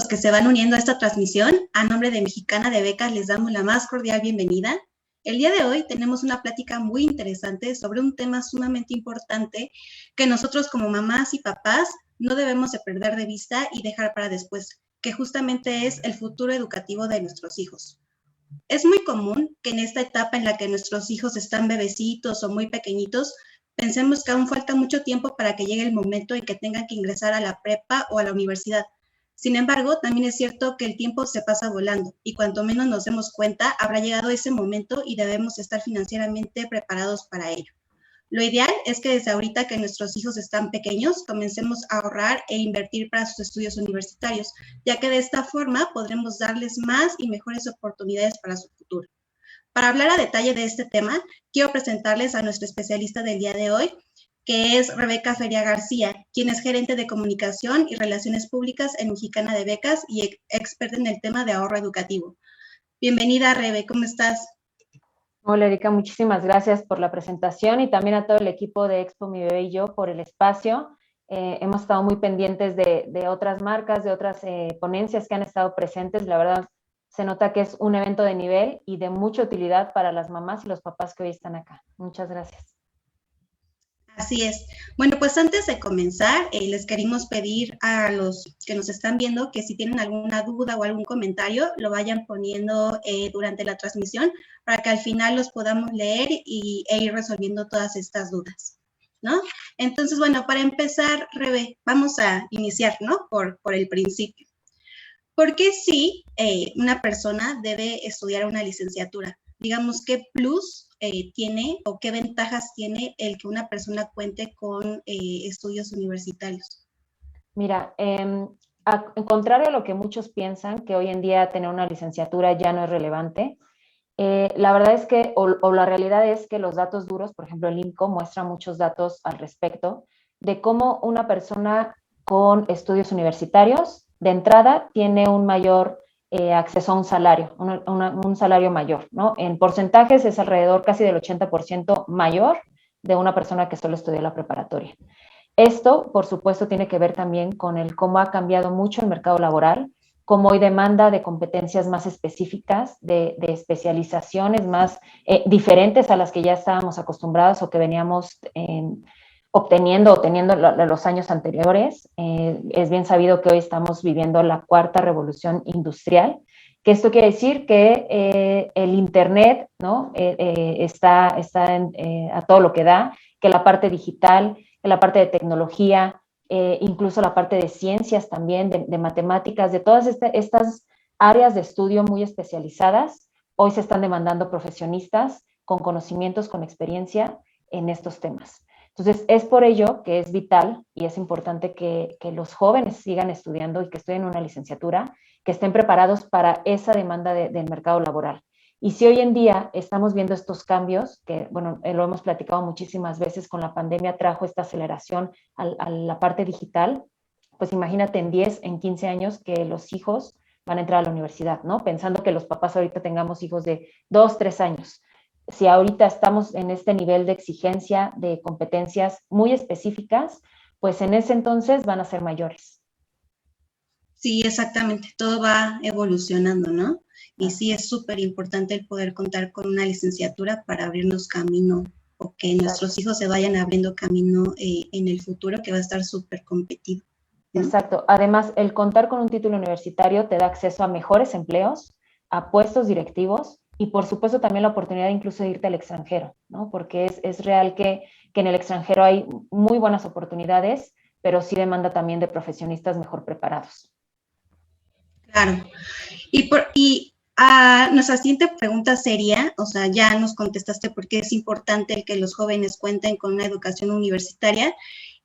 los que se van uniendo a esta transmisión. A nombre de Mexicana de Becas les damos la más cordial bienvenida. El día de hoy tenemos una plática muy interesante sobre un tema sumamente importante que nosotros como mamás y papás no debemos de perder de vista y dejar para después, que justamente es el futuro educativo de nuestros hijos. Es muy común que en esta etapa en la que nuestros hijos están bebecitos o muy pequeñitos, pensemos que aún falta mucho tiempo para que llegue el momento en que tengan que ingresar a la prepa o a la universidad. Sin embargo, también es cierto que el tiempo se pasa volando y cuanto menos nos demos cuenta, habrá llegado ese momento y debemos estar financieramente preparados para ello. Lo ideal es que desde ahorita que nuestros hijos están pequeños, comencemos a ahorrar e invertir para sus estudios universitarios, ya que de esta forma podremos darles más y mejores oportunidades para su futuro. Para hablar a detalle de este tema, quiero presentarles a nuestra especialista del día de hoy, que es Rebeca Feria García, quien es gerente de comunicación y relaciones públicas en Mexicana de Becas y experta en el tema de ahorro educativo. Bienvenida, Rebe, ¿cómo estás? Hola, Erika, muchísimas gracias por la presentación y también a todo el equipo de Expo Mi Bebé y Yo por el espacio. Hemos estado muy pendientes de otras marcas, de otras ponencias que han estado presentes. La verdad, se nota que es un evento de nivel y de mucha utilidad para las mamás y los papás que hoy están acá. Muchas gracias. Así es. Bueno, pues antes de comenzar, les queremos pedir a los que nos están viendo que si tienen alguna duda o algún comentario, lo vayan poniendo durante la transmisión para que al final los podamos leer e ir resolviendo todas estas dudas, ¿no? Entonces, bueno, para empezar, Rebe, vamos a iniciar, ¿no? Por el principio. ¿Por qué sí una persona debe estudiar una licenciatura? Digamos, ¿qué plus tiene o qué ventajas tiene el que una persona cuente con estudios universitarios? Mira, en contrario a lo que muchos piensan, que hoy en día tener una licenciatura ya no es relevante, la verdad es que, o la realidad es que los datos duros, por ejemplo, el INCO muestra muchos datos al respecto de cómo una persona con estudios universitarios de entrada tiene un mayor acceso a un salario, un salario mayor, ¿no? En porcentajes es alrededor casi del 80% mayor de una persona que solo estudió la preparatoria. Esto, por supuesto, tiene que ver también con el cómo ha cambiado mucho el mercado laboral, cómo hay demanda de competencias más específicas, de especializaciones más diferentes a las que ya estábamos acostumbrados o que veníamos obteniendo o teniendo los años anteriores. Es bien sabido que hoy estamos viviendo la cuarta revolución industrial, que esto quiere decir que el Internet, ¿no? está a todo lo que da, que la parte digital, que la parte de tecnología, incluso la parte de ciencias también, de matemáticas, de todas estas áreas de estudio muy especializadas, hoy se están demandando profesionistas con conocimientos, con experiencia en estos temas. Entonces, es por ello que es vital y es importante que los jóvenes sigan estudiando y que estudien una licenciatura, que estén preparados para esa demanda del mercado laboral. Y si hoy en día estamos viendo estos cambios, que bueno, lo hemos platicado muchísimas veces, con la pandemia trajo esta aceleración a la parte digital, pues imagínate en 10, en 15 años que los hijos van a entrar a la universidad, ¿no? Pensando que los papás ahorita tengamos hijos de 2, 3 años. Si ahorita estamos en este nivel de exigencia, de competencias muy específicas, pues en ese entonces van a ser mayores. Sí, exactamente, todo va evolucionando, ¿no? Y sí es súper importante el poder contar con una licenciatura para abrirnos camino o que nuestros hijos se vayan abriendo camino en el futuro, que va a estar súper competido, ¿no? Exacto. Además, el contar con un título universitario te da acceso a mejores empleos, a puestos directivos y por supuesto también la oportunidad incluso de irte al extranjero, ¿no? Porque es real que en el extranjero hay muy buenas oportunidades, pero sí demanda también de profesionistas mejor preparados. Claro. Nuestra siguiente pregunta sería, o sea, ya nos contestaste por qué es importante el que los jóvenes cuenten con una educación universitaria,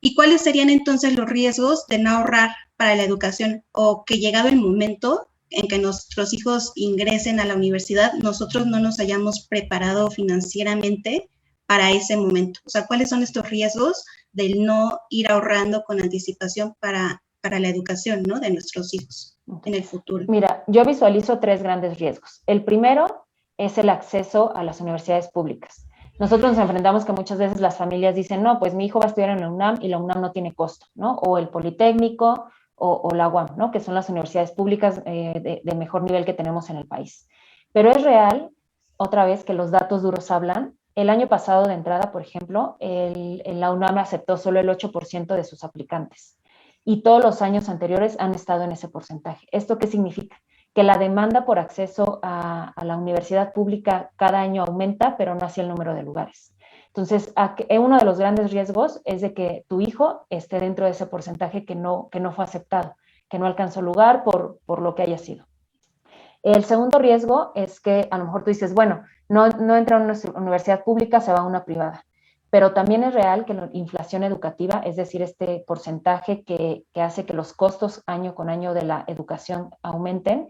¿y cuáles serían entonces los riesgos de no ahorrar para la educación o que llegado el momento en que nuestros hijos ingresen a la universidad, nosotros no nos hayamos preparado financieramente para ese momento? O sea, ¿cuáles son estos riesgos del no ir ahorrando con anticipación para la educación, ¿no? De nuestros hijos en el futuro? Mira, yo visualizo 3 grandes riesgos. El primero es el acceso a las universidades públicas. Nosotros nos enfrentamos que muchas veces las familias dicen, no, pues mi hijo va a estudiar en la UNAM y la UNAM no tiene costo, ¿no? O el Politécnico o la UAM, ¿no? Que son las universidades públicas de mejor nivel que tenemos en el país. Pero es real, otra vez, que los datos duros hablan. El año pasado de entrada, por ejemplo, la UNAM aceptó solo el 8% de sus aplicantes y todos los años anteriores han estado en ese porcentaje. ¿Esto qué significa? Que la demanda por acceso a la universidad pública cada año aumenta, pero no hacia el número de lugares. Entonces, uno de los grandes riesgos es de que tu hijo esté dentro de ese porcentaje que no fue aceptado, que no alcanzó lugar por lo que haya sido. El segundo riesgo es que a lo mejor tú dices, bueno, no entra a una universidad pública, se va a una privada. Pero también es real que la inflación educativa, es decir, este porcentaje que hace que los costos año con año de la educación aumenten,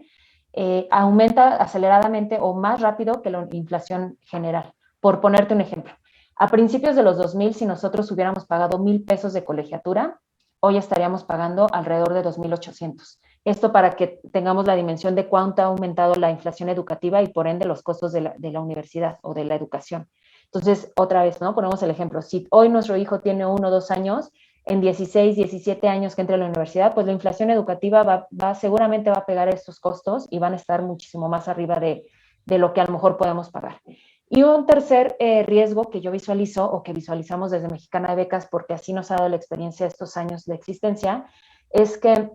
aumenta aceleradamente o más rápido que la inflación general. Por ponerte un ejemplo, a principios de los 2000, si nosotros hubiéramos pagado 1,000 pesos de colegiatura, hoy estaríamos pagando alrededor de 2,800. Esto para que tengamos la dimensión de cuánto ha aumentado la inflación educativa y por ende los costos de la universidad o de la educación. Entonces, otra vez, ¿no? Ponemos el ejemplo. Si hoy nuestro hijo tiene 1 o 2 años, en 16, 17 años que entre a la universidad, pues la inflación educativa seguramente va a pegar estos costos y van a estar muchísimo más arriba de lo que a lo mejor podemos pagar. Y un tercer riesgo que yo visualizo o que visualizamos desde Mexicana de Becas, porque así nos ha dado la experiencia de estos años de existencia, es que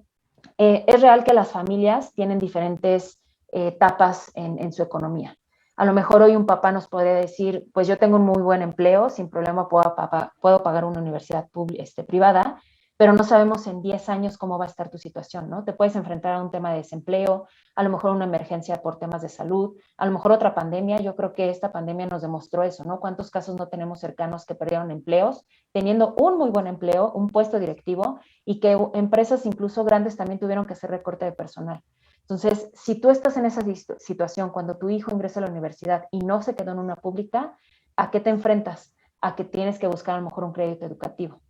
es real que las familias tienen diferentes etapas en su economía. A lo mejor hoy un papá nos puede decir, pues yo tengo un muy buen empleo, sin problema puedo pagar una universidad privada, pero no sabemos en 10 años cómo va a estar tu situación, ¿no? Te puedes enfrentar a un tema de desempleo, a lo mejor una emergencia por temas de salud, a lo mejor otra pandemia. Yo creo que esta pandemia nos demostró eso, ¿no? ¿Cuántos casos no tenemos cercanos que perdieron empleos, teniendo un muy buen empleo, un puesto directivo, y que empresas incluso grandes también tuvieron que hacer recorte de personal? Entonces, si tú estás en esa situación cuando tu hijo ingresa a la universidad y no se quedó en una pública, ¿a qué te enfrentas? A que tienes que buscar a lo mejor un crédito educativo.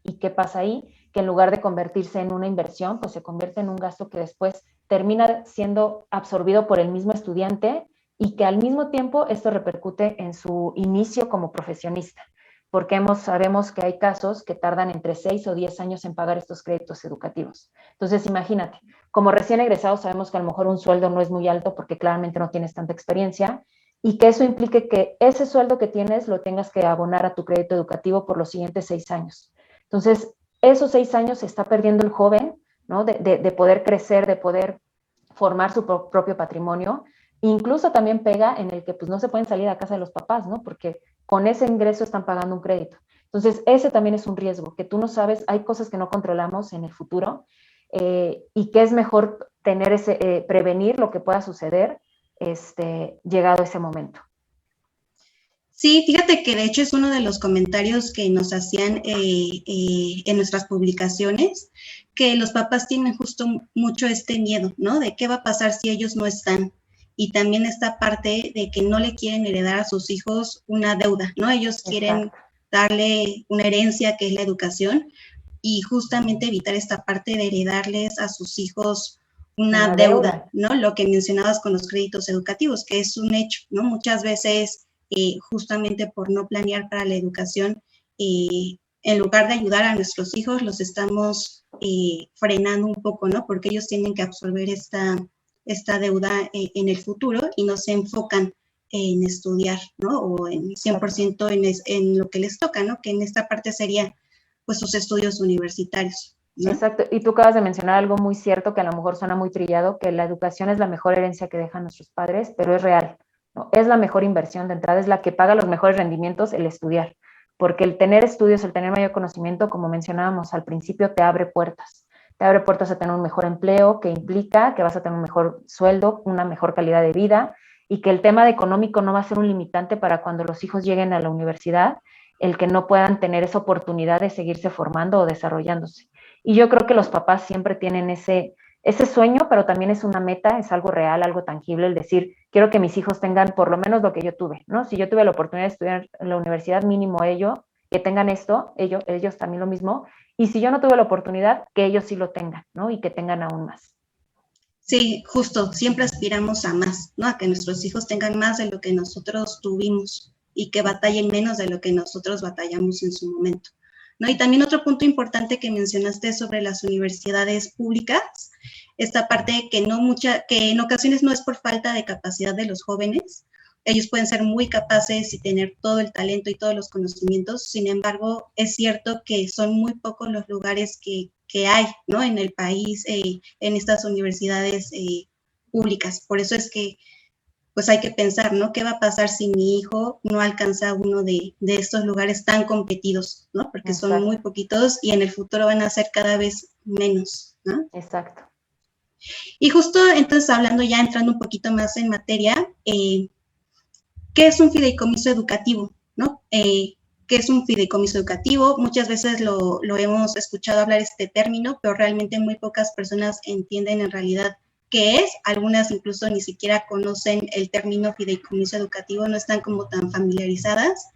¿Y qué pasa ahí? Que en lugar de convertirse en una inversión, pues se convierte en un gasto que después termina siendo absorbido por el mismo estudiante y que al mismo tiempo esto repercute en su inicio como profesionista, porque sabemos que hay casos que tardan entre 6 o 10 años en pagar estos créditos educativos. Entonces, imagínate, como recién egresados sabemos que a lo mejor un sueldo no es muy alto porque claramente no tienes tanta experiencia, y que eso implique que ese sueldo que tienes lo tengas que abonar a tu crédito educativo por los siguientes 6 años. Entonces, esos 6 años se está perdiendo el joven, ¿no? De poder crecer, de poder formar su propio patrimonio. Incluso también pega en el que pues no se pueden salir a casa de los papás, ¿no? Porque con ese ingreso están pagando un crédito. Entonces, ese también es un riesgo, que tú no sabes, hay cosas que no controlamos en el futuro y que es mejor prevenir lo que pueda suceder llegado ese momento. Sí, fíjate que de hecho es uno de los comentarios que nos hacían en nuestras publicaciones, que los papás tienen justo mucho este miedo, ¿no? De qué va a pasar si ellos no están. Y también esta parte de que no le quieren heredar a sus hijos una deuda, ¿no? Ellos quieren darle una herencia que es la educación y justamente evitar esta parte de heredarles a sus hijos una deuda, ¿no? Lo que mencionabas con los créditos educativos, que es un hecho, ¿no? Muchas veces justamente por no planear para la educación, en lugar de ayudar a nuestros hijos, los estamos frenando un poco, ¿no? Porque ellos tienen que absorber esta deuda en el futuro y no se enfocan en estudiar, ¿no? O en 100% en lo que les toca, ¿no? Que en esta parte sería, pues, sus estudios universitarios, ¿no? Exacto, y tú acabas de mencionar algo muy cierto que a lo mejor suena muy trillado, que la educación es la mejor herencia que dejan nuestros padres, pero es real. ¿No? Es la mejor inversión de entrada, es la que paga los mejores rendimientos el estudiar, porque el tener estudios, el tener mayor conocimiento, como mencionábamos al principio, te abre puertas a tener un mejor empleo, que implica que vas a tener un mejor sueldo, una mejor calidad de vida, y que el tema de económico no va a ser un limitante para cuando los hijos lleguen a la universidad, el que no puedan tener esa oportunidad de seguirse formando o desarrollándose. Y yo creo que los papás siempre tienen ese sueño, pero también es una meta, es algo real, algo tangible, el decir, quiero que mis hijos tengan por lo menos lo que yo tuve, ¿no? Si yo tuve la oportunidad de estudiar en la universidad, mínimo que tengan esto, ellos también lo mismo, y si yo no tuve la oportunidad, que ellos sí lo tengan, ¿no? Y que tengan aún más. Sí, justo, siempre aspiramos a más, ¿no? A que nuestros hijos tengan más de lo que nosotros tuvimos y que batallen menos de lo que nosotros batallamos en su momento. ¿no? Y también otro punto importante que mencionaste sobre las universidades públicas, esta parte que en ocasiones no es por falta de capacidad de los jóvenes, ellos pueden ser muy capaces y tener todo el talento y todos los conocimientos, sin embargo, es cierto que son muy pocos los lugares que hay, ¿no? En el país, en estas universidades públicas. Por eso es que pues hay que pensar, ¿no? ¿Qué va a pasar si mi hijo no alcanza uno de estos lugares tan competidos, ¿no? Porque son muy Exacto, poquitos y en el futuro van a ser cada vez menos, ¿no? exacto. Y justo entonces hablando ya, entrando un poquito más en materia, ¿qué es un fideicomiso educativo? ¿No? ¿Qué es un fideicomiso educativo? Muchas veces lo hemos escuchado hablar este término, pero realmente muy pocas personas entienden en realidad qué es. Algunas incluso ni siquiera conocen el término fideicomiso educativo, no están como tan familiarizadas.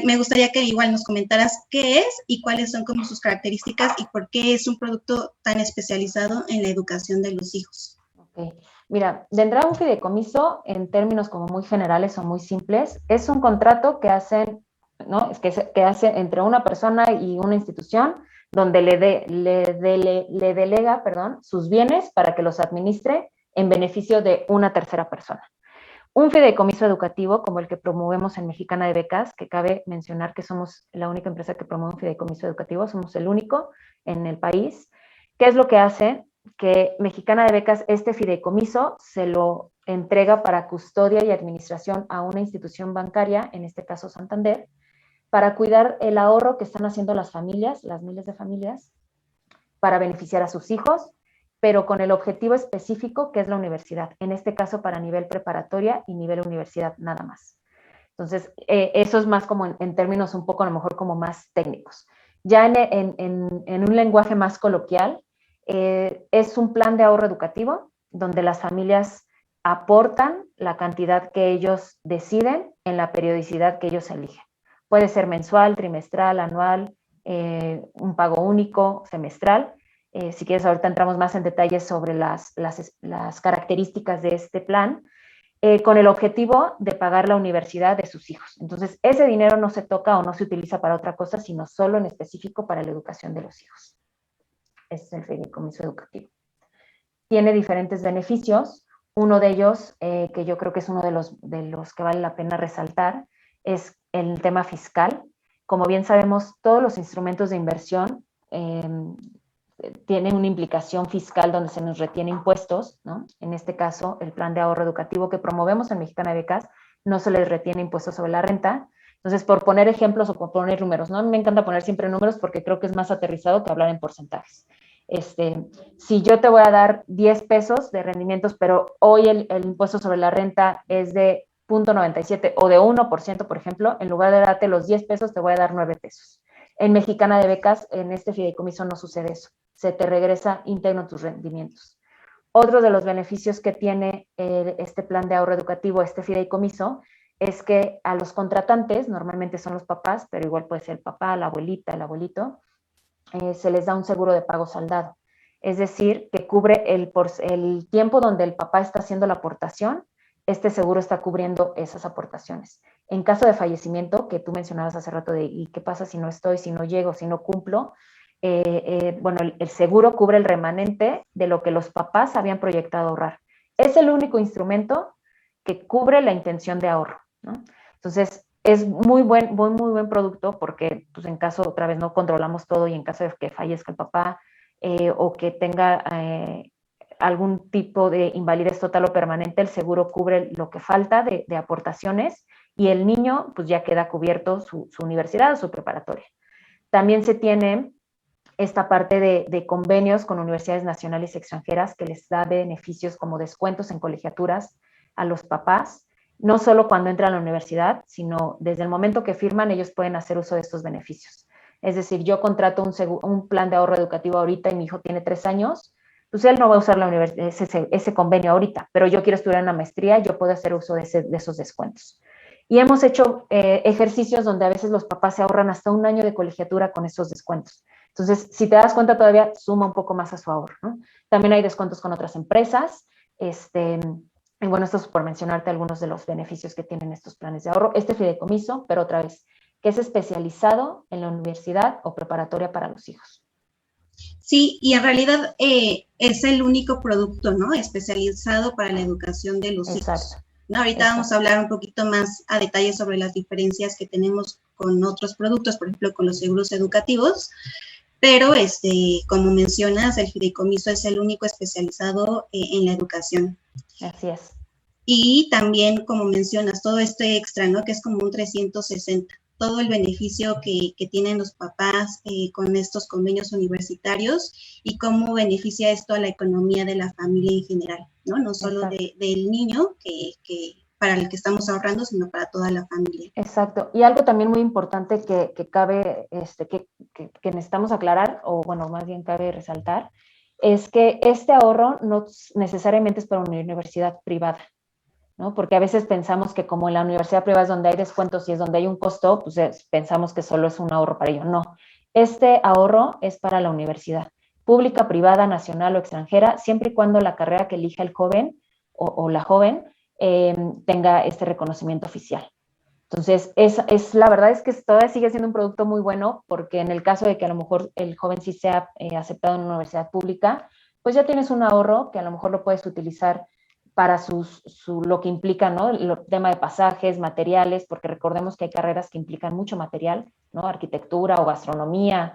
Me gustaría que igual nos comentaras qué es y cuáles son como sus características y por qué es un producto tan especializado en la educación de los hijos. Okay. Mira, de entrada un fideicomiso, en términos como muy generales o muy simples, es un contrato que hacen, ¿no? Que hace entre una persona y una institución donde le delega, perdón, sus bienes para que los administre en beneficio de una tercera persona. Un fideicomiso educativo como el que promovemos en Mexicana de Becas, que cabe mencionar que somos la única empresa que promueve un fideicomiso educativo, somos el único en el país. ¿Qué es lo que hace? Que Mexicana de Becas, este fideicomiso, se lo entrega para custodia y administración a una institución bancaria, en este caso Santander, para cuidar el ahorro que están haciendo las familias, las miles de familias, para beneficiar a sus hijos, pero con el objetivo específico que es la universidad, en este caso para nivel preparatoria y nivel universidad nada más. Entonces, eso es más como en términos un poco a lo mejor como más técnicos. Ya en un lenguaje más coloquial, es un plan de ahorro educativo donde las familias aportan la cantidad que ellos deciden en la periodicidad que ellos eligen. Puede ser mensual, trimestral, anual, un pago único, semestral. Si quieres, ahorita entramos más en detalles sobre las características de este plan, con el objetivo de pagar la universidad de sus hijos. Entonces, ese dinero no se toca o no se utiliza para otra cosa, sino solo en específico para la educación de los hijos. Ese es el fideicomiso educativo. Tiene diferentes beneficios. Uno de ellos, que yo creo que es uno de los que vale la pena resaltar, es el tema fiscal. Como bien sabemos, todos los instrumentos de inversión tienen una implicación fiscal donde se nos retiene impuestos, ¿no? En este caso, el plan de ahorro educativo que promovemos en Mexicana de Becas no se les retiene impuestos sobre la renta. Entonces, por poner ejemplos o por poner números, ¿no? A mí me encanta poner siempre números porque creo que es más aterrizado que hablar en porcentajes. Si yo te voy a dar 10 pesos de rendimientos, pero hoy el impuesto sobre la renta es de 0.97 o de 1%, por ejemplo, en lugar de darte los 10 pesos, te voy a dar 9 pesos. En Mexicana de Becas, en este fideicomiso no sucede eso. Se te regresa íntegro tus rendimientos. Otro de los beneficios que tiene este plan de ahorro educativo, este fideicomiso, es que a los contratantes, normalmente son los papás, pero igual puede ser el papá, la abuelita, el abuelito, se les da un seguro de pago saldado. Es decir, que cubre el tiempo donde el papá está haciendo la aportación, este seguro está cubriendo esas aportaciones. En caso de fallecimiento, que tú mencionabas hace rato de ¿y qué pasa si no estoy, si no llego, si no cumplo? Bueno, el seguro cubre el remanente de lo que los papás habían proyectado ahorrar. Es el único instrumento que cubre la intención de ahorro, ¿no? Entonces, es muy buen producto porque pues, en caso, otra vez, no controlamos todo y en caso de que fallezca el papá o que tenga algún tipo de invalidez total o permanente, el seguro cubre lo que falta de aportaciones y el niño pues ya queda cubierto su universidad o su preparatoria. También se tiene esta parte de convenios con universidades nacionales y extranjeras que les da beneficios como descuentos en colegiaturas a los papás, no solo cuando entran a la universidad, sino desde el momento que firman ellos pueden hacer uso de estos beneficios. Es decir, yo contrato un plan de ahorro educativo ahorita y mi hijo tiene 3 años, pues él no va a usar ese convenio ahorita, pero yo quiero estudiar una maestría, yo puedo hacer uso de esos descuentos. Y hemos hecho ejercicios donde a veces los papás se ahorran hasta 1 año de colegiatura con esos descuentos. Entonces, si te das cuenta, todavía suma un poco más a su ahorro, ¿no? También hay descuentos con otras empresas. Y bueno, esto es por mencionarte algunos de los beneficios que tienen estos planes de ahorro. Este fideicomiso, pero otra vez, que es especializado en la universidad o preparatoria para los hijos. Sí, y en realidad es el único producto, ¿no? Especializado para la educación de los hijos. ¿No? Ahorita vamos a hablar un poquito más a detalle sobre las diferencias que tenemos con otros productos, por ejemplo, con los seguros educativos, pero como mencionas, el fideicomiso es el único especializado en la educación. Así es. Y también, como mencionas, todo este extra, ¿no? Que es como un 360, todo el beneficio que tienen los papás con estos convenios universitarios y cómo beneficia esto a la economía de la familia en general, ¿no? No solo del niño que para el que estamos ahorrando, sino para toda la familia. Exacto. Y algo también muy importante que cabe, que necesitamos aclarar, o bueno, más bien cabe resaltar, es que este ahorro no necesariamente es para una universidad privada, ¿no? Porque a veces pensamos que como en la universidad privada es donde hay descuentos y es donde hay un costo, pues pensamos que solo es un ahorro para ello. No, este ahorro es para la universidad, pública, privada, nacional o extranjera, siempre y cuando la carrera que elija el joven o la joven tenga este reconocimiento oficial. Entonces, la verdad es que todavía sigue siendo un producto muy bueno, porque en el caso de que a lo mejor el joven sí sea aceptado en una universidad pública, pues ya tienes un ahorro que a lo mejor lo puedes utilizar para lo que implica, ¿no? El tema de pasajes, materiales, porque recordemos que hay carreras que implican mucho material, ¿no? Arquitectura o gastronomía,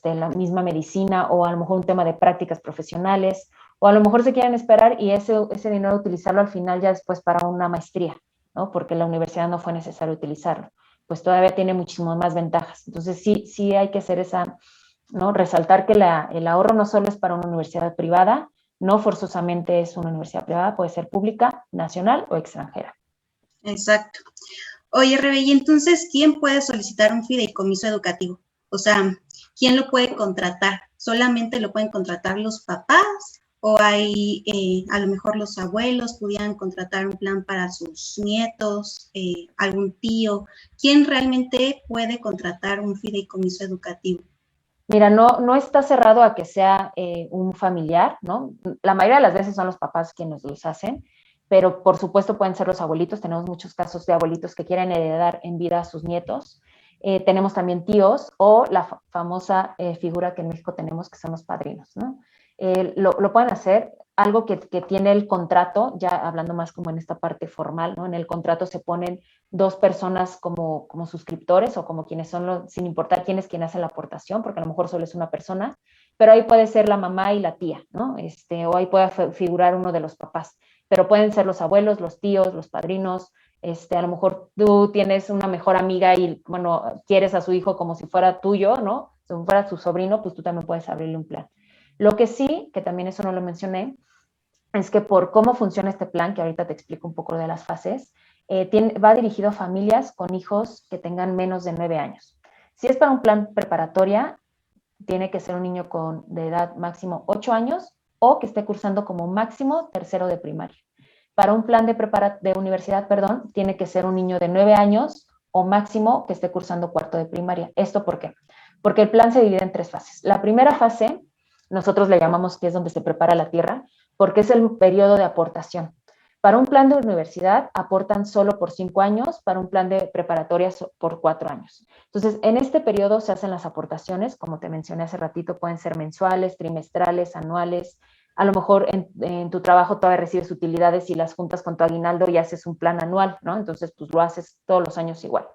la misma medicina, o a lo mejor un tema de prácticas profesionales, o a lo mejor se quieren esperar y ese dinero utilizarlo al final ya después para una maestría, ¿no? Porque la universidad no fue necesario utilizarlo, pues todavía tiene muchísimas más ventajas. Entonces sí hay que hacer esa, ¿no? Resaltar que el ahorro no solo es para una universidad privada, no forzosamente es una universidad privada, puede ser pública, nacional o extranjera. Exacto. Oye, Rebe, ¿y entonces quién puede solicitar un fideicomiso educativo? O sea, ¿quién lo puede contratar? ¿Solamente lo pueden contratar los papás? ¿O hay, a lo mejor los abuelos pudieran contratar un plan para sus nietos, algún tío? ¿Quién realmente puede contratar un fideicomiso educativo? Mira, no está cerrado a que sea un familiar, ¿no? La mayoría de las veces son los papás quienes los hacen, pero por supuesto pueden ser los abuelitos. Tenemos muchos casos de abuelitos que quieren heredar en vida a sus nietos. Tenemos también tíos o la famosa figura que en México tenemos, que son los padrinos, ¿no? Lo pueden hacer. Algo que tiene el contrato, ya hablando más como en esta parte formal, ¿no? En el contrato se ponen dos personas como suscriptores o como quienes son, sin importar quién es quien hace la aportación, porque a lo mejor solo es una persona, pero ahí puede ser la mamá y la tía, ¿no? O ahí puede figurar uno de los papás, pero pueden ser los abuelos, los tíos, los padrinos. A lo mejor tú tienes una mejor amiga y, bueno, quieres a su hijo como si fuera tuyo, ¿no? Si fuera su sobrino, pues tú también puedes abrirle un plan. Lo que sí, que también eso no lo mencioné, es que por cómo funciona este plan, que ahorita te explico un poco de las fases, va dirigido a familias con hijos que tengan menos de 9 años. Si es para un plan preparatoria, tiene que ser un niño de edad máximo 8 años o que esté cursando como máximo tercero de primaria. Para un plan de universidad, perdón, tiene que ser un niño de 9 años o máximo que esté cursando cuarto de primaria. ¿Esto por qué? Porque el plan se divide en 3 fases. La primera fase, nosotros le llamamos que es donde se prepara la tierra, porque es el periodo de aportación. Para un plan de universidad aportan solo por 5 años, para un plan de preparatoria por 4 años. Entonces, en este periodo se hacen las aportaciones, como te mencioné hace ratito, pueden ser mensuales, trimestrales, anuales. A lo mejor en tu trabajo todavía recibes utilidades y las juntas con tu aguinaldo y haces un plan anual, ¿no? Entonces, pues lo haces todos los años igual.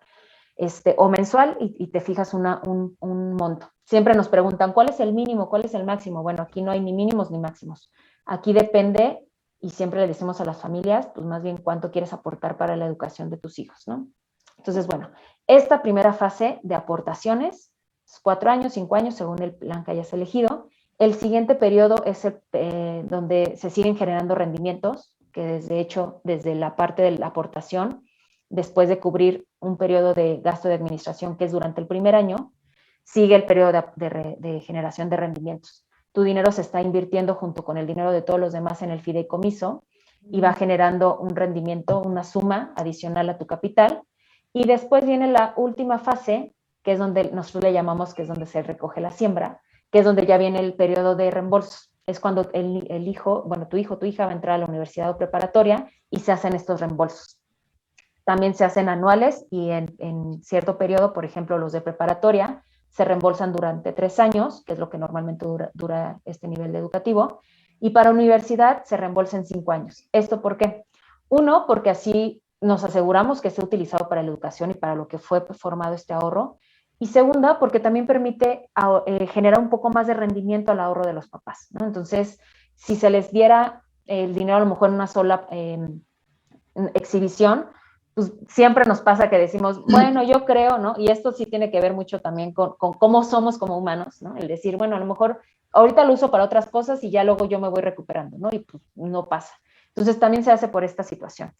O mensual y te fijas un monto. Siempre nos preguntan, ¿cuál es el mínimo? ¿Cuál es el máximo? Bueno, aquí no hay ni mínimos ni máximos. Aquí depende, y siempre le decimos a las familias, pues más bien cuánto quieres aportar para la educación de tus hijos, ¿no? Entonces, bueno, esta primera fase de aportaciones, 4 años, 5 años, según el plan que hayas elegido. El siguiente periodo es donde se siguen generando rendimientos, que desde la parte de la aportación, después de cubrir un periodo de gasto de administración que es durante el primer año, sigue el periodo de generación de rendimientos. Tu dinero se está invirtiendo junto con el dinero de todos los demás en el fideicomiso y va generando un rendimiento, una suma adicional a tu capital. Y después viene la última fase, que es donde nosotros le llamamos que es donde se recoge la siembra, que es donde ya viene el periodo de reembolso. Es cuando el hijo, bueno, tu hijo, tu hija va a entrar a la universidad o preparatoria y se hacen estos reembolsos. también se hacen anuales y en cierto periodo, por ejemplo, los de preparatoria, se reembolsan durante 3 años, que es lo que normalmente dura este nivel educativo, y para universidad se reembolsa en 5 años. ¿Esto por qué? Uno, porque así nos aseguramos que sea utilizado para la educación y para lo que fue formado este ahorro. Y segunda, porque también permite generar un poco más de rendimiento al ahorro de los papás, ¿no? Entonces, si se les diera el dinero a lo mejor en una sola exhibición, pues siempre nos pasa que decimos, bueno, yo creo, ¿no? Y esto sí tiene que ver mucho también con cómo somos como humanos, ¿no? El decir, bueno, a lo mejor ahorita lo uso para otras cosas y ya luego yo me voy recuperando, ¿no? Y pues no pasa. Entonces también se hace por esta situación.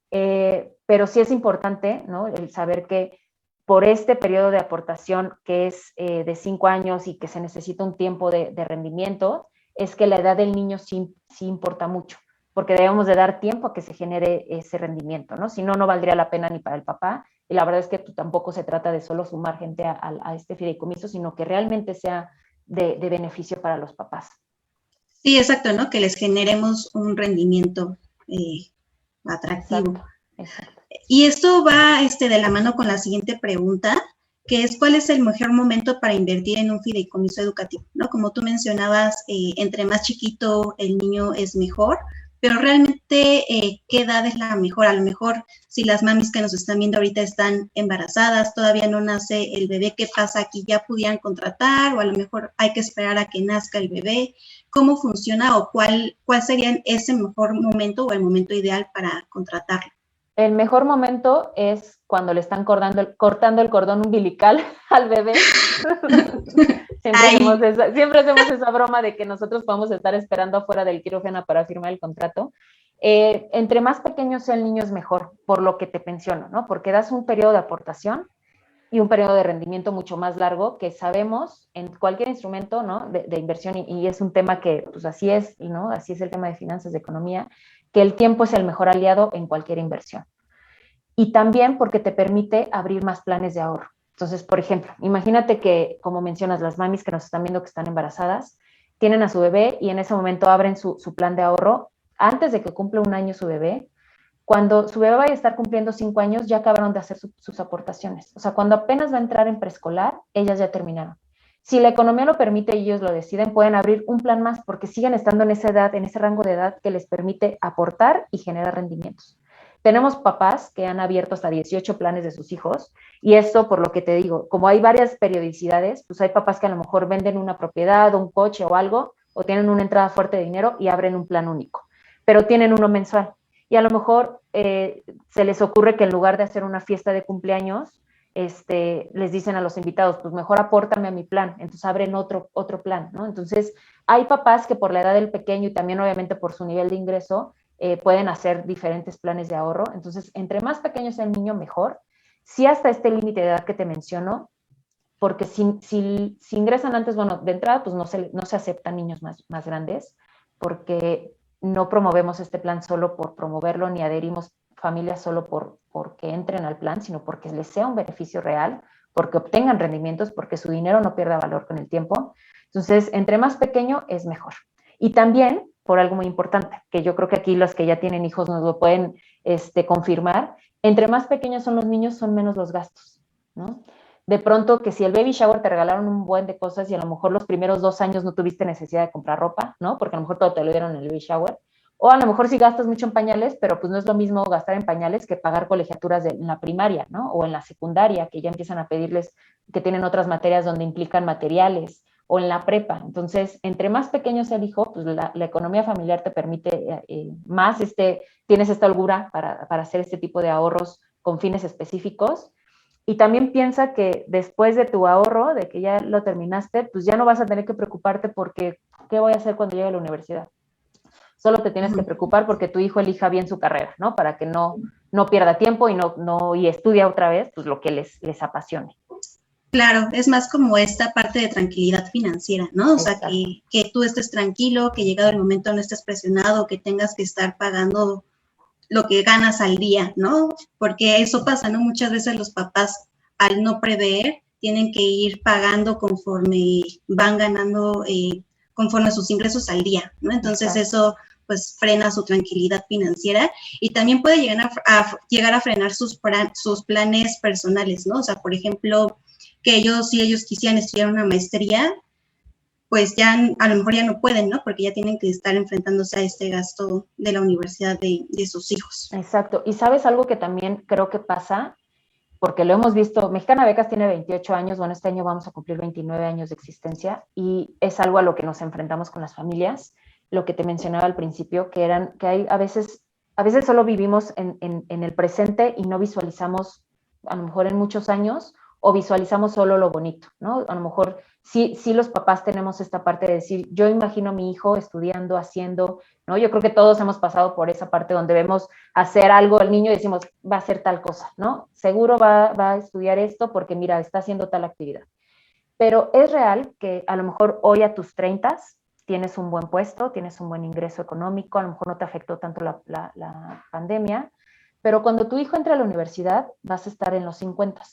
Pero sí es importante, ¿no? El saber que por este periodo de aportación que es de 5 años y que se necesita un tiempo de rendimiento, es que la edad del niño sí importa mucho, porque debemos de dar tiempo a que se genere ese rendimiento, ¿no? Si no, no valdría la pena ni para el papá, y la verdad es que tampoco se trata de solo sumar gente a este fideicomiso, sino que realmente sea de beneficio para los papás. Sí, exacto, ¿no? Que les generemos un rendimiento atractivo. Exacto, exacto. Y esto va de la mano con la siguiente pregunta, que es ¿cuál es el mejor momento para invertir en un fideicomiso educativo? ¿No? Como tú mencionabas, entre más chiquito el niño es mejor, pero realmente, ¿qué edad es la mejor? A lo mejor, si las mamis que nos están viendo ahorita están embarazadas, todavía no nace el bebé, ¿qué pasa aquí? ¿Ya pudieran contratar? O a lo mejor hay que esperar a que nazca el bebé. ¿Cómo funciona o cuál sería ese mejor momento o el momento ideal para contratarlo? El mejor momento es cuando le están cortando el cordón umbilical al bebé. Siempre hacemos esa broma de que nosotros podemos estar esperando afuera del quirófano para firmar el contrato. Entre más pequeño sea el niño es mejor, por lo que te menciono, ¿no? Porque das un periodo de aportación y un periodo de rendimiento mucho más largo que sabemos en cualquier instrumento, ¿no? de inversión, y es un tema que pues así es, ¿no? Así es el tema de finanzas, de economía, que el tiempo es el mejor aliado en cualquier inversión. Y también porque te permite abrir más planes de ahorro. Entonces, por ejemplo, imagínate que, como mencionas, las mamis que nos están viendo que están embarazadas, tienen a su bebé y en ese momento abren su plan de ahorro antes de que cumpla 1 año su bebé. Cuando su bebé vaya a estar cumpliendo 5 años, ya acabaron de hacer sus aportaciones. O sea, cuando apenas va a entrar en preescolar, ellas ya terminaron. Si la economía lo permite y ellos lo deciden, pueden abrir un plan más porque siguen estando en esa edad, en ese rango de edad que les permite aportar y generar rendimientos. Tenemos papás que han abierto hasta 18 planes de sus hijos y esto, por lo que te digo, como hay varias periodicidades, pues hay papás que a lo mejor venden una propiedad o un coche o algo, o tienen una entrada fuerte de dinero y abren un plan único, pero tienen uno mensual. Y a lo mejor se les ocurre que en lugar de hacer una fiesta de cumpleaños, les dicen a los invitados, pues mejor apórtame a mi plan, entonces abren otro plan, ¿no? Entonces, hay papás que por la edad del pequeño y también obviamente por su nivel de ingreso, pueden hacer diferentes planes de ahorro. Entonces, entre más pequeño sea el niño, mejor. Sí, hasta este límite de edad que te menciono, porque si ingresan antes, bueno, de entrada, pues no se aceptan niños más grandes, porque no promovemos este plan solo por promoverlo, ni adherimos familias solo porque entren al plan, sino porque les sea un beneficio real, porque obtengan rendimientos, porque su dinero no pierda valor con el tiempo. Entonces, entre más pequeño es mejor. Y también, por algo muy importante, que yo creo que aquí los que ya tienen hijos nos lo pueden confirmar, entre más pequeños son los niños, son menos los gastos, ¿no? De pronto que si el baby shower te regalaron un buen de cosas y a lo mejor los primeros 2 años no tuviste necesidad de comprar ropa, ¿no? Porque a lo mejor todo te lo dieron en el baby shower. O a lo mejor sí gastas mucho en pañales, pero pues no es lo mismo gastar en pañales que pagar colegiaturas en la primaria, ¿no? O en la secundaria, que ya empiezan a pedirles, que tienen otras materias donde implican materiales, o en la prepa. Entonces, entre más pequeño sea el hijo, pues la economía familiar te permite más, tienes esta holgura para hacer este tipo de ahorros con fines específicos. Y también piensa que después de tu ahorro, de que ya lo terminaste, pues ya no vas a tener que preocuparte porque ¿qué voy a hacer cuando llegue a la universidad? Solo te tienes que preocupar porque tu hijo elija bien su carrera, ¿no? Para que no pierda tiempo y estudie otra vez pues lo que les apasione. Claro, es más como esta parte de tranquilidad financiera, ¿no? O sea, que tú estés tranquilo, que llegado el momento no estés presionado, que tengas que estar pagando lo que ganas al día, ¿no? Porque eso pasa, ¿no? Muchas veces los papás, al no prever, tienen que ir pagando conforme van ganando, conforme sus ingresos al día, ¿no? Entonces eso pues frena su tranquilidad financiera y también puede llegar a frenar sus planes personales, ¿no? O sea, por ejemplo, que si ellos quisieran estudiar una maestría, pues ya a lo mejor ya no pueden, ¿no? Porque ya tienen que estar enfrentándose a este gasto de la universidad de sus hijos. Exacto. Y sabes algo que también creo que pasa, porque lo hemos visto, Mexicana Becas tiene 28 años, bueno, este año vamos a cumplir 29 años de existencia y es algo a lo que nos enfrentamos con las familias, lo que te mencionaba al principio, que hay a veces solo vivimos en el presente y no visualizamos, a lo mejor en muchos años, o visualizamos solo lo bonito, ¿no? A lo mejor sí los papás tenemos esta parte de decir, yo imagino a mi hijo estudiando, haciendo, ¿no? Yo creo que todos hemos pasado por esa parte donde vemos hacer algo al niño y decimos, va a hacer tal cosa, ¿no? Seguro va a estudiar esto porque, mira, está haciendo tal actividad. Pero es real que a lo mejor hoy a tus 30 tienes un buen puesto, tienes un buen ingreso económico, a lo mejor no te afectó tanto la pandemia, pero cuando tu hijo entra a la universidad vas a estar en los 50.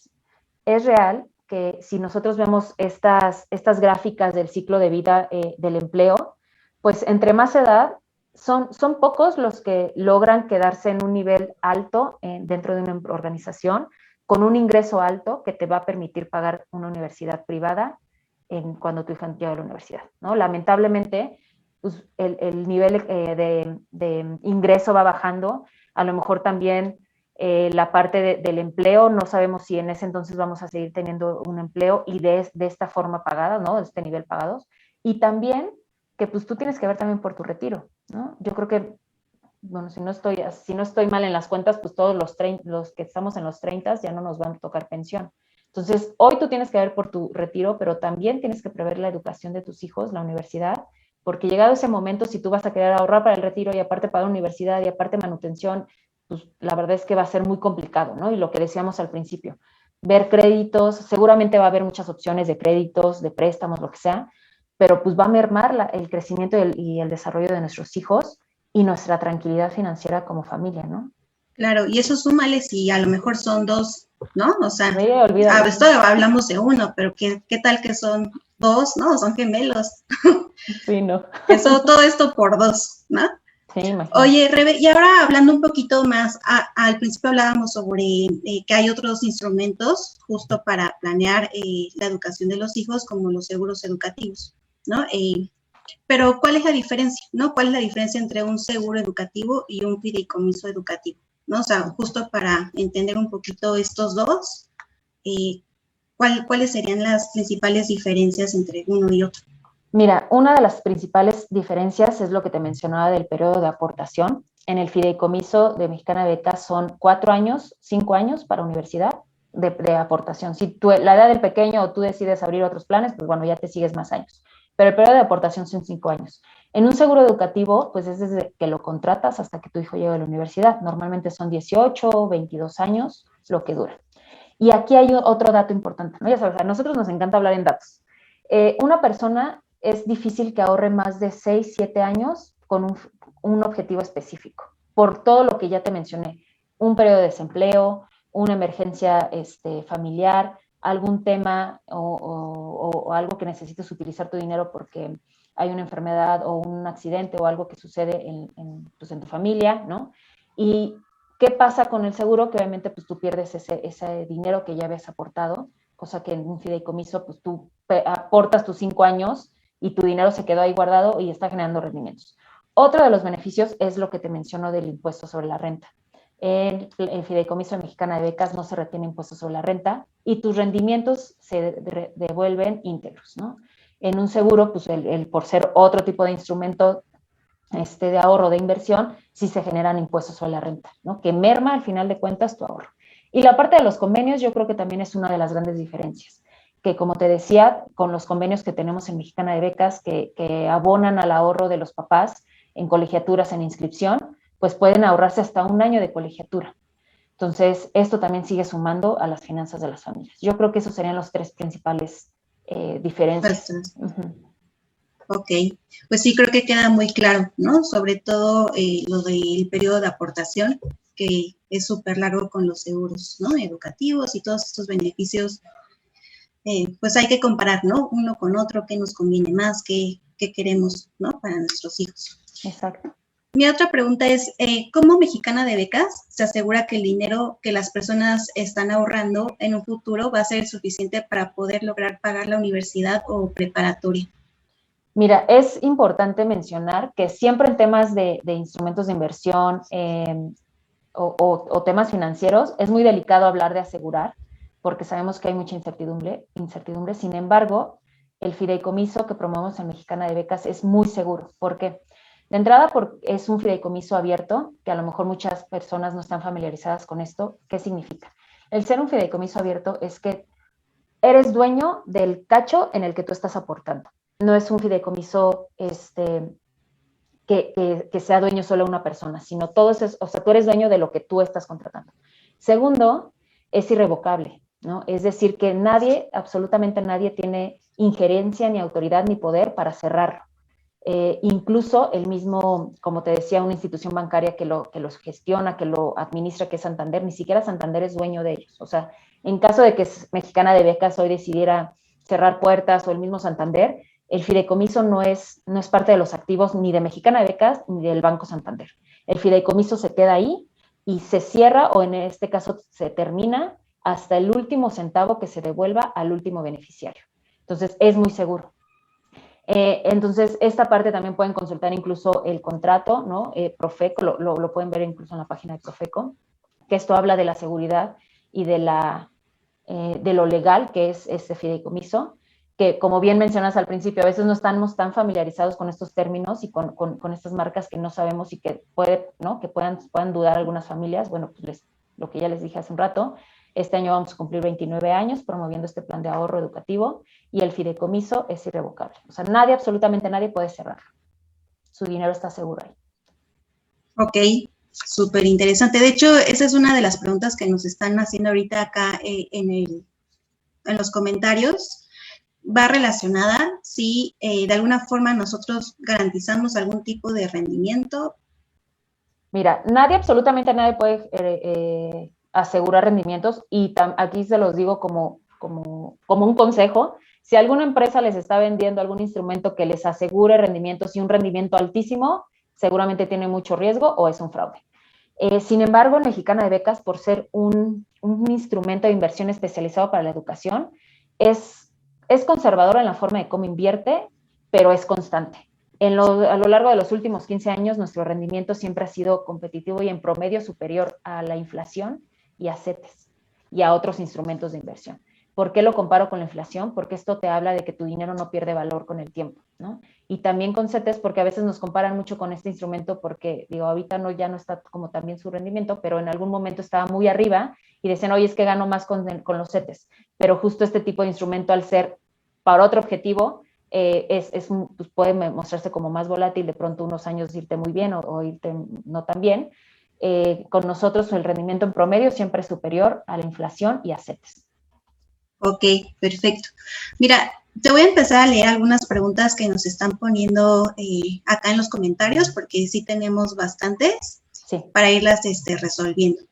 Es real que si nosotros vemos estas gráficas del ciclo de vida del empleo, pues entre más edad, son pocos los que logran quedarse en un nivel alto dentro de una organización, con un ingreso alto que te va a permitir pagar una universidad privada cuando tu hija llega a la universidad, ¿no? Lamentablemente, pues, el nivel de ingreso va bajando, a lo mejor también la parte del empleo, no sabemos si en ese entonces vamos a seguir teniendo un empleo y de esta forma pagada, ¿no? De este nivel pagados. Y también que pues tú tienes que ver también por tu retiro, ¿no? Yo creo que, bueno, si no estoy mal en las cuentas, pues todos los que estamos en los 30 ya no nos van a tocar pensión. Entonces, hoy tú tienes que ver por tu retiro, pero también tienes que prever la educación de tus hijos, la universidad, porque llegado ese momento, si tú vas a querer ahorrar para el retiro y aparte para la universidad y aparte manutención, pues la verdad es que va a ser muy complicado, ¿no? Y lo que decíamos al principio, ver créditos, seguramente va a haber muchas opciones de créditos, de préstamos, lo que sea, pero pues va a mermar el crecimiento y el desarrollo de nuestros hijos y nuestra tranquilidad financiera como familia, ¿no? Claro, y eso súmale si a lo mejor son dos, ¿no? O sea, Sí, olvídalo. esto hablamos de uno, pero ¿qué tal que son dos, ¿no? Son gemelos. Sí, no. Eso, todo esto por dos, ¿no? Sí, imagínate. Oye, Rebe, y ahora hablando un poquito más, al principio hablábamos sobre que hay otros instrumentos justo para planear la educación de los hijos, como los seguros educativos, ¿no? Pero ¿cuál es la diferencia, no? ¿Cuál es la diferencia entre un seguro educativo y un fideicomiso educativo, ¿no? O sea, justo para entender un poquito estos dos, ¿cuáles serían las principales diferencias entre uno y otro? Mira, una de las principales diferencias es lo que te mencionaba del periodo de aportación. En el fideicomiso de Mexicana de Becas son 4 años, 5 años para universidad de aportación. Si la edad del pequeño o tú decides abrir otros planes, pues bueno, ya te sigues más años. Pero el periodo de aportación son 5 años. En un seguro educativo, pues es desde que lo contratas hasta que tu hijo llegue a la universidad. Normalmente son 18 o 22 años lo que dura. Y aquí hay otro dato importante, ¿no? Ya sabes, a nosotros nos encanta hablar en datos. Una persona es difícil que ahorre más de 6, 7 años con un objetivo específico, por todo lo que ya te mencioné, un periodo de desempleo, una emergencia familiar, algún tema o algo que necesites utilizar tu dinero porque hay una enfermedad o un accidente o algo que sucede en tu familia, ¿no? Y ¿qué pasa con el seguro? Que obviamente pues tú pierdes ese dinero que ya habías aportado, cosa que en un fideicomiso pues tú aportas tus 5 años y tu dinero se quedó ahí guardado y está generando rendimientos. Otro de los beneficios es lo que te menciono del impuesto sobre la renta. En el fideicomiso Mexicana de Becas no se retiene impuesto sobre la renta y tus rendimientos se devuelven íntegros, ¿no? En un seguro, pues por ser otro tipo de instrumento de ahorro de inversión, sí se generan impuestos sobre la renta, ¿no? Que merma al final de cuentas tu ahorro. Y la parte de los convenios yo creo que también es una de las grandes diferencias, que como te decía, con los convenios que tenemos en Mexicana de Becas que abonan al ahorro de los papás en colegiaturas, en inscripción, pues pueden ahorrarse hasta un año de colegiatura. Entonces, esto también sigue sumando a las finanzas de las familias. Yo creo que esos serían los 3 principales diferencias. Ok, pues sí, creo que queda muy claro, ¿no? Sobre todo lo del periodo de aportación, que es súper largo con los seguros, ¿no? Educativos y todos estos beneficios, pues hay que comparar, ¿no? Uno con otro, qué nos conviene más, qué queremos, ¿no? Para nuestros hijos. Exacto. Mi otra pregunta es, ¿cómo Mexicana de Becas se asegura que el dinero que las personas están ahorrando en un futuro va a ser suficiente para poder lograr pagar la universidad o preparatoria? Mira, es importante mencionar que siempre en temas de instrumentos de inversión o temas financieros es muy delicado hablar de asegurar, porque sabemos que hay mucha incertidumbre. Sin embargo, el fideicomiso que promovemos en Mexicana de Becas es muy seguro. ¿Por qué? De entrada, es un fideicomiso abierto, que a lo mejor muchas personas no están familiarizadas con esto. ¿Qué significa? El ser un fideicomiso abierto es que eres dueño del cacho en el que tú estás aportando. No es un fideicomiso que sea dueño solo una persona, sino todo es, o sea, tú eres dueño de lo que tú estás contratando. Segundo, es irrevocable, ¿no? Es decir, que nadie, absolutamente nadie, tiene injerencia, ni autoridad, ni poder para cerrarlo. Incluso el mismo, como te decía, una institución bancaria que los gestiona, que lo administra, que es Santander, ni siquiera Santander es dueño de ellos. O sea, en caso de que Mexicana de Becas hoy decidiera cerrar puertas o el mismo Santander, el fideicomiso no es parte de los activos ni de Mexicana de Becas ni del Banco Santander. El fideicomiso se queda ahí y se cierra, o en este caso se termina, hasta el último centavo que se devuelva al último beneficiario. Entonces, es muy seguro. Entonces, esta parte también pueden consultar incluso el contrato, ¿no? Profeco, lo pueden ver incluso en la página de Profeco, que esto habla de la seguridad y de lo legal que es este fideicomiso, que como bien mencionas al principio, a veces no estamos tan familiarizados con estos términos y con estas marcas que no sabemos y que ¿no? Que puedan dudar algunas familias. Bueno, pues lo que ya les dije hace un rato, este año vamos a cumplir 29 años promoviendo este plan de ahorro educativo y el fideicomiso es irrevocable. O sea, nadie, absolutamente nadie puede cerrarlo. Su dinero está seguro ahí. Ok, súper interesante. De hecho, esa es una de las preguntas que nos están haciendo ahorita acá en los comentarios. Va relacionada si de alguna forma nosotros garantizamos algún tipo de rendimiento. Mira, nadie, absolutamente nadie puede asegurar rendimientos y aquí se los digo como un consejo. Si alguna empresa les está vendiendo algún instrumento que les asegure rendimientos y un rendimiento altísimo, seguramente tiene mucho riesgo o es un fraude. Sin embargo, en Mexicana de Becas, por ser un instrumento de inversión especializado para la educación, es conservador en la forma de cómo invierte, pero es constante. A lo largo de los últimos 15 años, nuestro rendimiento siempre ha sido competitivo y en promedio superior a la inflación y a CETES y a otros instrumentos de inversión. ¿Por qué lo comparo con la inflación? Porque esto te habla de que tu dinero no pierde valor con el tiempo, ¿no? Y también con CETES, porque a veces nos comparan mucho con este instrumento porque, digo, ahorita ya no está como también su rendimiento, pero en algún momento estaba muy arriba y decían, oye, es que gano más con los CETES. Pero justo este tipo de instrumento, al ser para otro objetivo, pues puede mostrarse como más volátil, de pronto unos años irte muy bien o irte no tan bien. Con nosotros el rendimiento en promedio siempre es superior a la inflación y a CETES. Ok, perfecto. Mira, te voy a empezar a leer algunas preguntas que nos están poniendo acá en los comentarios, porque sí tenemos bastantes para irlas resolviendo.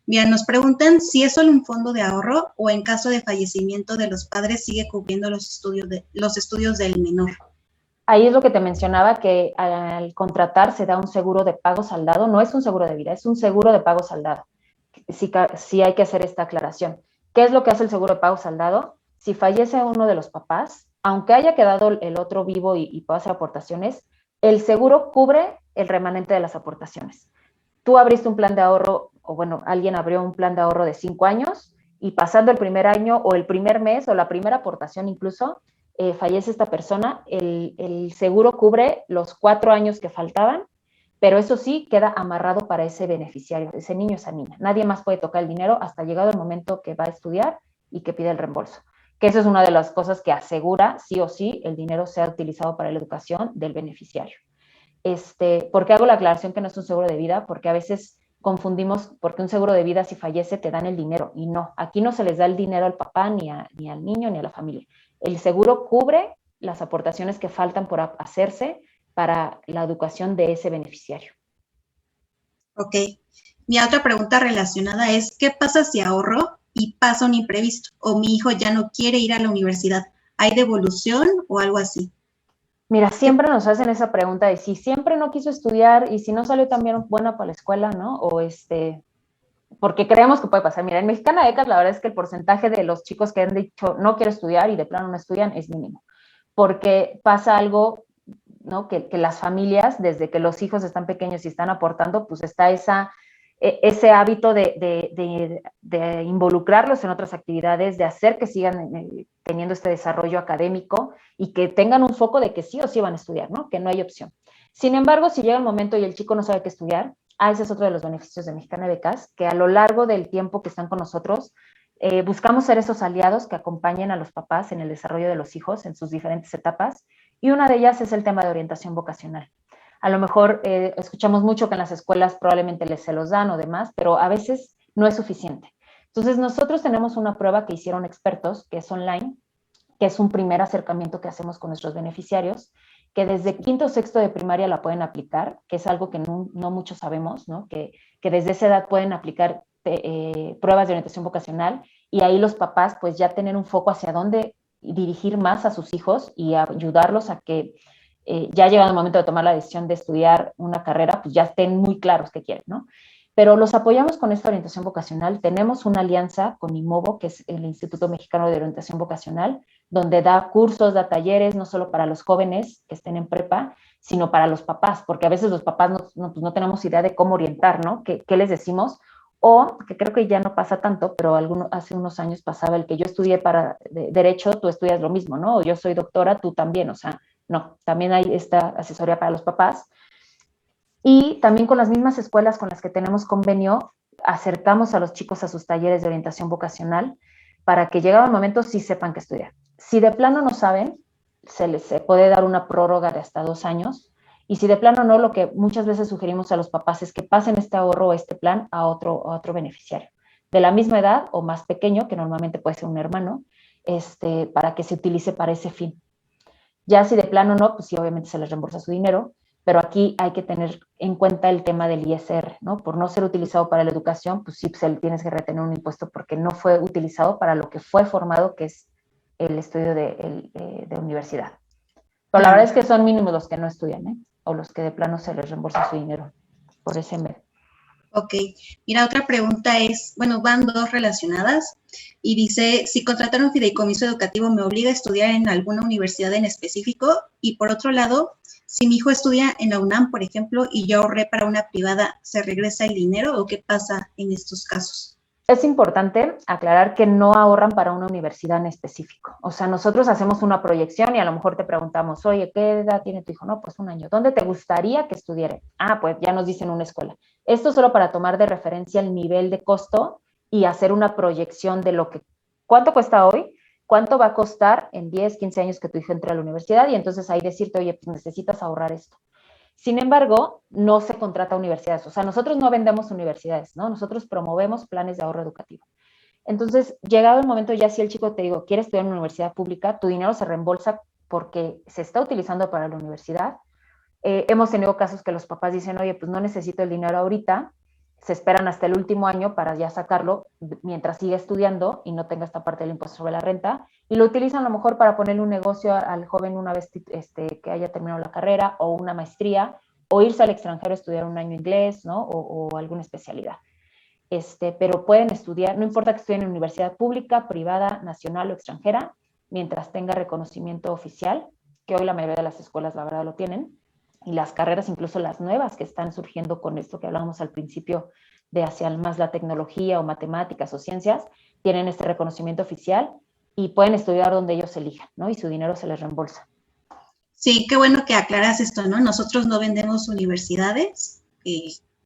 Mira, nos preguntan si es solo un fondo de ahorro o en caso de fallecimiento de los padres sigue cubriendo los estudios del menor. Ahí es lo que te mencionaba, que al contratar se da un seguro de pago saldado, no es un seguro de vida, es un seguro de pago saldado. Sí hay que hacer esta aclaración. ¿Qué es lo que hace el seguro de pago saldado? Si fallece uno de los papás, aunque haya quedado el otro vivo y pueda hacer aportaciones, el seguro cubre el remanente de las aportaciones. Tú abriste un plan de ahorro, o bueno, alguien abrió un plan de ahorro de 5 años y pasando el primer año o el primer mes o la primera aportación incluso, fallece esta persona, el seguro cubre los 4 años que faltaban, pero eso sí queda amarrado para ese beneficiario, ese niño, esa niña. Nadie más puede tocar el dinero hasta llegado el momento que va a estudiar y que pide el reembolso. Que eso es una de las cosas que asegura sí o sí el dinero sea utilizado para la educación del beneficiario. ¿Por qué hago la aclaración que no es un seguro de vida? Porque a veces confundimos, porque un seguro de vida si fallece te dan el dinero, y no, aquí no se les da el dinero al papá, ni al niño, ni a la familia. El seguro cubre las aportaciones que faltan por hacerse para la educación de ese beneficiario. Ok. Mi otra pregunta relacionada es, ¿qué pasa si ahorro y pasa un imprevisto? O mi hijo ya no quiere ir a la universidad. ¿Hay devolución o algo así? Mira, siempre nos hacen esa pregunta de si siempre no quiso estudiar y si no salió también buena para la escuela, ¿no? O porque creemos que puede pasar. Mira, en Mexicana de Becas la verdad es que el porcentaje de los chicos que han dicho no quiero estudiar y de plano no estudian es mínimo, porque pasa algo, ¿no? Que las familias, desde que los hijos están pequeños y están aportando, pues está ese hábito de involucrarlos en otras actividades, de hacer que sigan teniendo este desarrollo académico y que tengan un foco de que sí o sí van a estudiar, ¿no? Que no hay opción. Sin embargo, si llega el momento y el chico no sabe qué estudiar, ese es otro de los beneficios de Mexicana de Becas, que a lo largo del tiempo que están con nosotros, buscamos ser esos aliados que acompañen a los papás en el desarrollo de los hijos en sus diferentes etapas, y una de ellas es el tema de orientación vocacional. A lo mejor escuchamos mucho que en las escuelas probablemente se los dan o demás, pero a veces no es suficiente. Entonces nosotros tenemos una prueba que hicieron expertos, que es online, que es un primer acercamiento que hacemos con nuestros beneficiarios, que desde quinto o sexto de primaria la pueden aplicar, que es algo que no muchos sabemos, ¿no? Que desde esa edad pueden aplicar pruebas de orientación vocacional, y ahí los papás pues ya tienen un foco hacia dónde dirigir más a sus hijos y ayudarlos a que ya llegado el momento de tomar la decisión de estudiar una carrera, pues ya estén muy claros qué quieren, ¿no? Pero los apoyamos con esta orientación vocacional. Tenemos una alianza con IMOVO, que es el Instituto Mexicano de Orientación Vocacional, donde da cursos, da talleres, no solo para los jóvenes que estén en prepa, sino para los papás, porque a veces los papás pues no tenemos idea de cómo orientar, ¿no? ¿Qué les decimos? O, que creo que ya no pasa tanto, pero hace unos años pasaba el que yo estudié para Derecho, tú estudias lo mismo, ¿no? O yo soy doctora, tú también, o sea, no, también hay esta asesoría para los papás. Y también con las mismas escuelas con las que tenemos convenio, acercamos a los chicos a sus talleres de orientación vocacional para que llegado el momento sí sepan qué estudiar. Si de plano no saben, se les puede dar una prórroga de hasta 2 años. Y si de plano no, lo que muchas veces sugerimos a los papás es que pasen este ahorro o este plan a otro beneficiario de la misma edad o más pequeño, que normalmente puede ser un hermano, para que se utilice para ese fin. Ya si de plano no, pues sí, obviamente se les reembolsa su dinero, pero aquí hay que tener en cuenta el tema del ISR, ¿no? Por no ser utilizado para la educación, pues sí, pues tienes que retener un impuesto porque no fue utilizado para lo que fue formado, que es el estudio de universidad. Pero la verdad es que son mínimos los que no estudian, ¿eh? O los que de plano se les reembolsa su dinero por ese medio. Ok, mira, otra pregunta es, bueno, van dos relacionadas y dice, si contratar un fideicomiso educativo me obliga a estudiar en alguna universidad en específico, y por otro lado, si mi hijo estudia en la UNAM, por ejemplo, y yo ahorré para una privada, ¿se regresa el dinero o qué pasa en estos casos? Es importante aclarar que no ahorran para una universidad en específico. O sea, nosotros hacemos una proyección y a lo mejor te preguntamos, oye, ¿qué edad tiene tu hijo? No, pues 1 año. ¿Dónde te gustaría que estudiara? Ah, pues ya nos dicen una escuela. Esto solo para tomar de referencia el nivel de costo y hacer una proyección de cuánto cuesta hoy, cuánto va a costar en 10, 15 años que tu hijo entre a la universidad, y entonces ahí decirte, oye, pues necesitas ahorrar esto. Sin embargo, no se contrata a universidades. O sea, nosotros no vendemos universidades, ¿no? Nosotros promovemos planes de ahorro educativo. Entonces, llegado el momento, ya si el chico te digo, quiere estudiar en una universidad pública, tu dinero se reembolsa porque se está utilizando para la universidad. Hemos tenido casos que los papás dicen, oye, pues no necesito el dinero ahorita, se esperan hasta el último año para ya sacarlo mientras sigue estudiando y no tenga esta parte del impuesto sobre la renta, y lo utilizan a lo mejor para ponerle un negocio al joven una vez que haya terminado la carrera o una maestría, o irse al extranjero a estudiar 1 año inglés, ¿no? O alguna especialidad. Pero pueden estudiar, no importa que estudien en universidad pública, privada, nacional o extranjera, mientras tenga reconocimiento oficial, que hoy la mayoría de las escuelas la verdad lo tienen, y las carreras, incluso las nuevas que están surgiendo con esto que hablábamos al principio de hacia más la tecnología o matemáticas o ciencias, tienen este reconocimiento oficial y pueden estudiar donde ellos elijan, ¿no? Y su dinero se les reembolsa. Sí, qué bueno que aclaras esto, ¿no? Nosotros no vendemos universidades,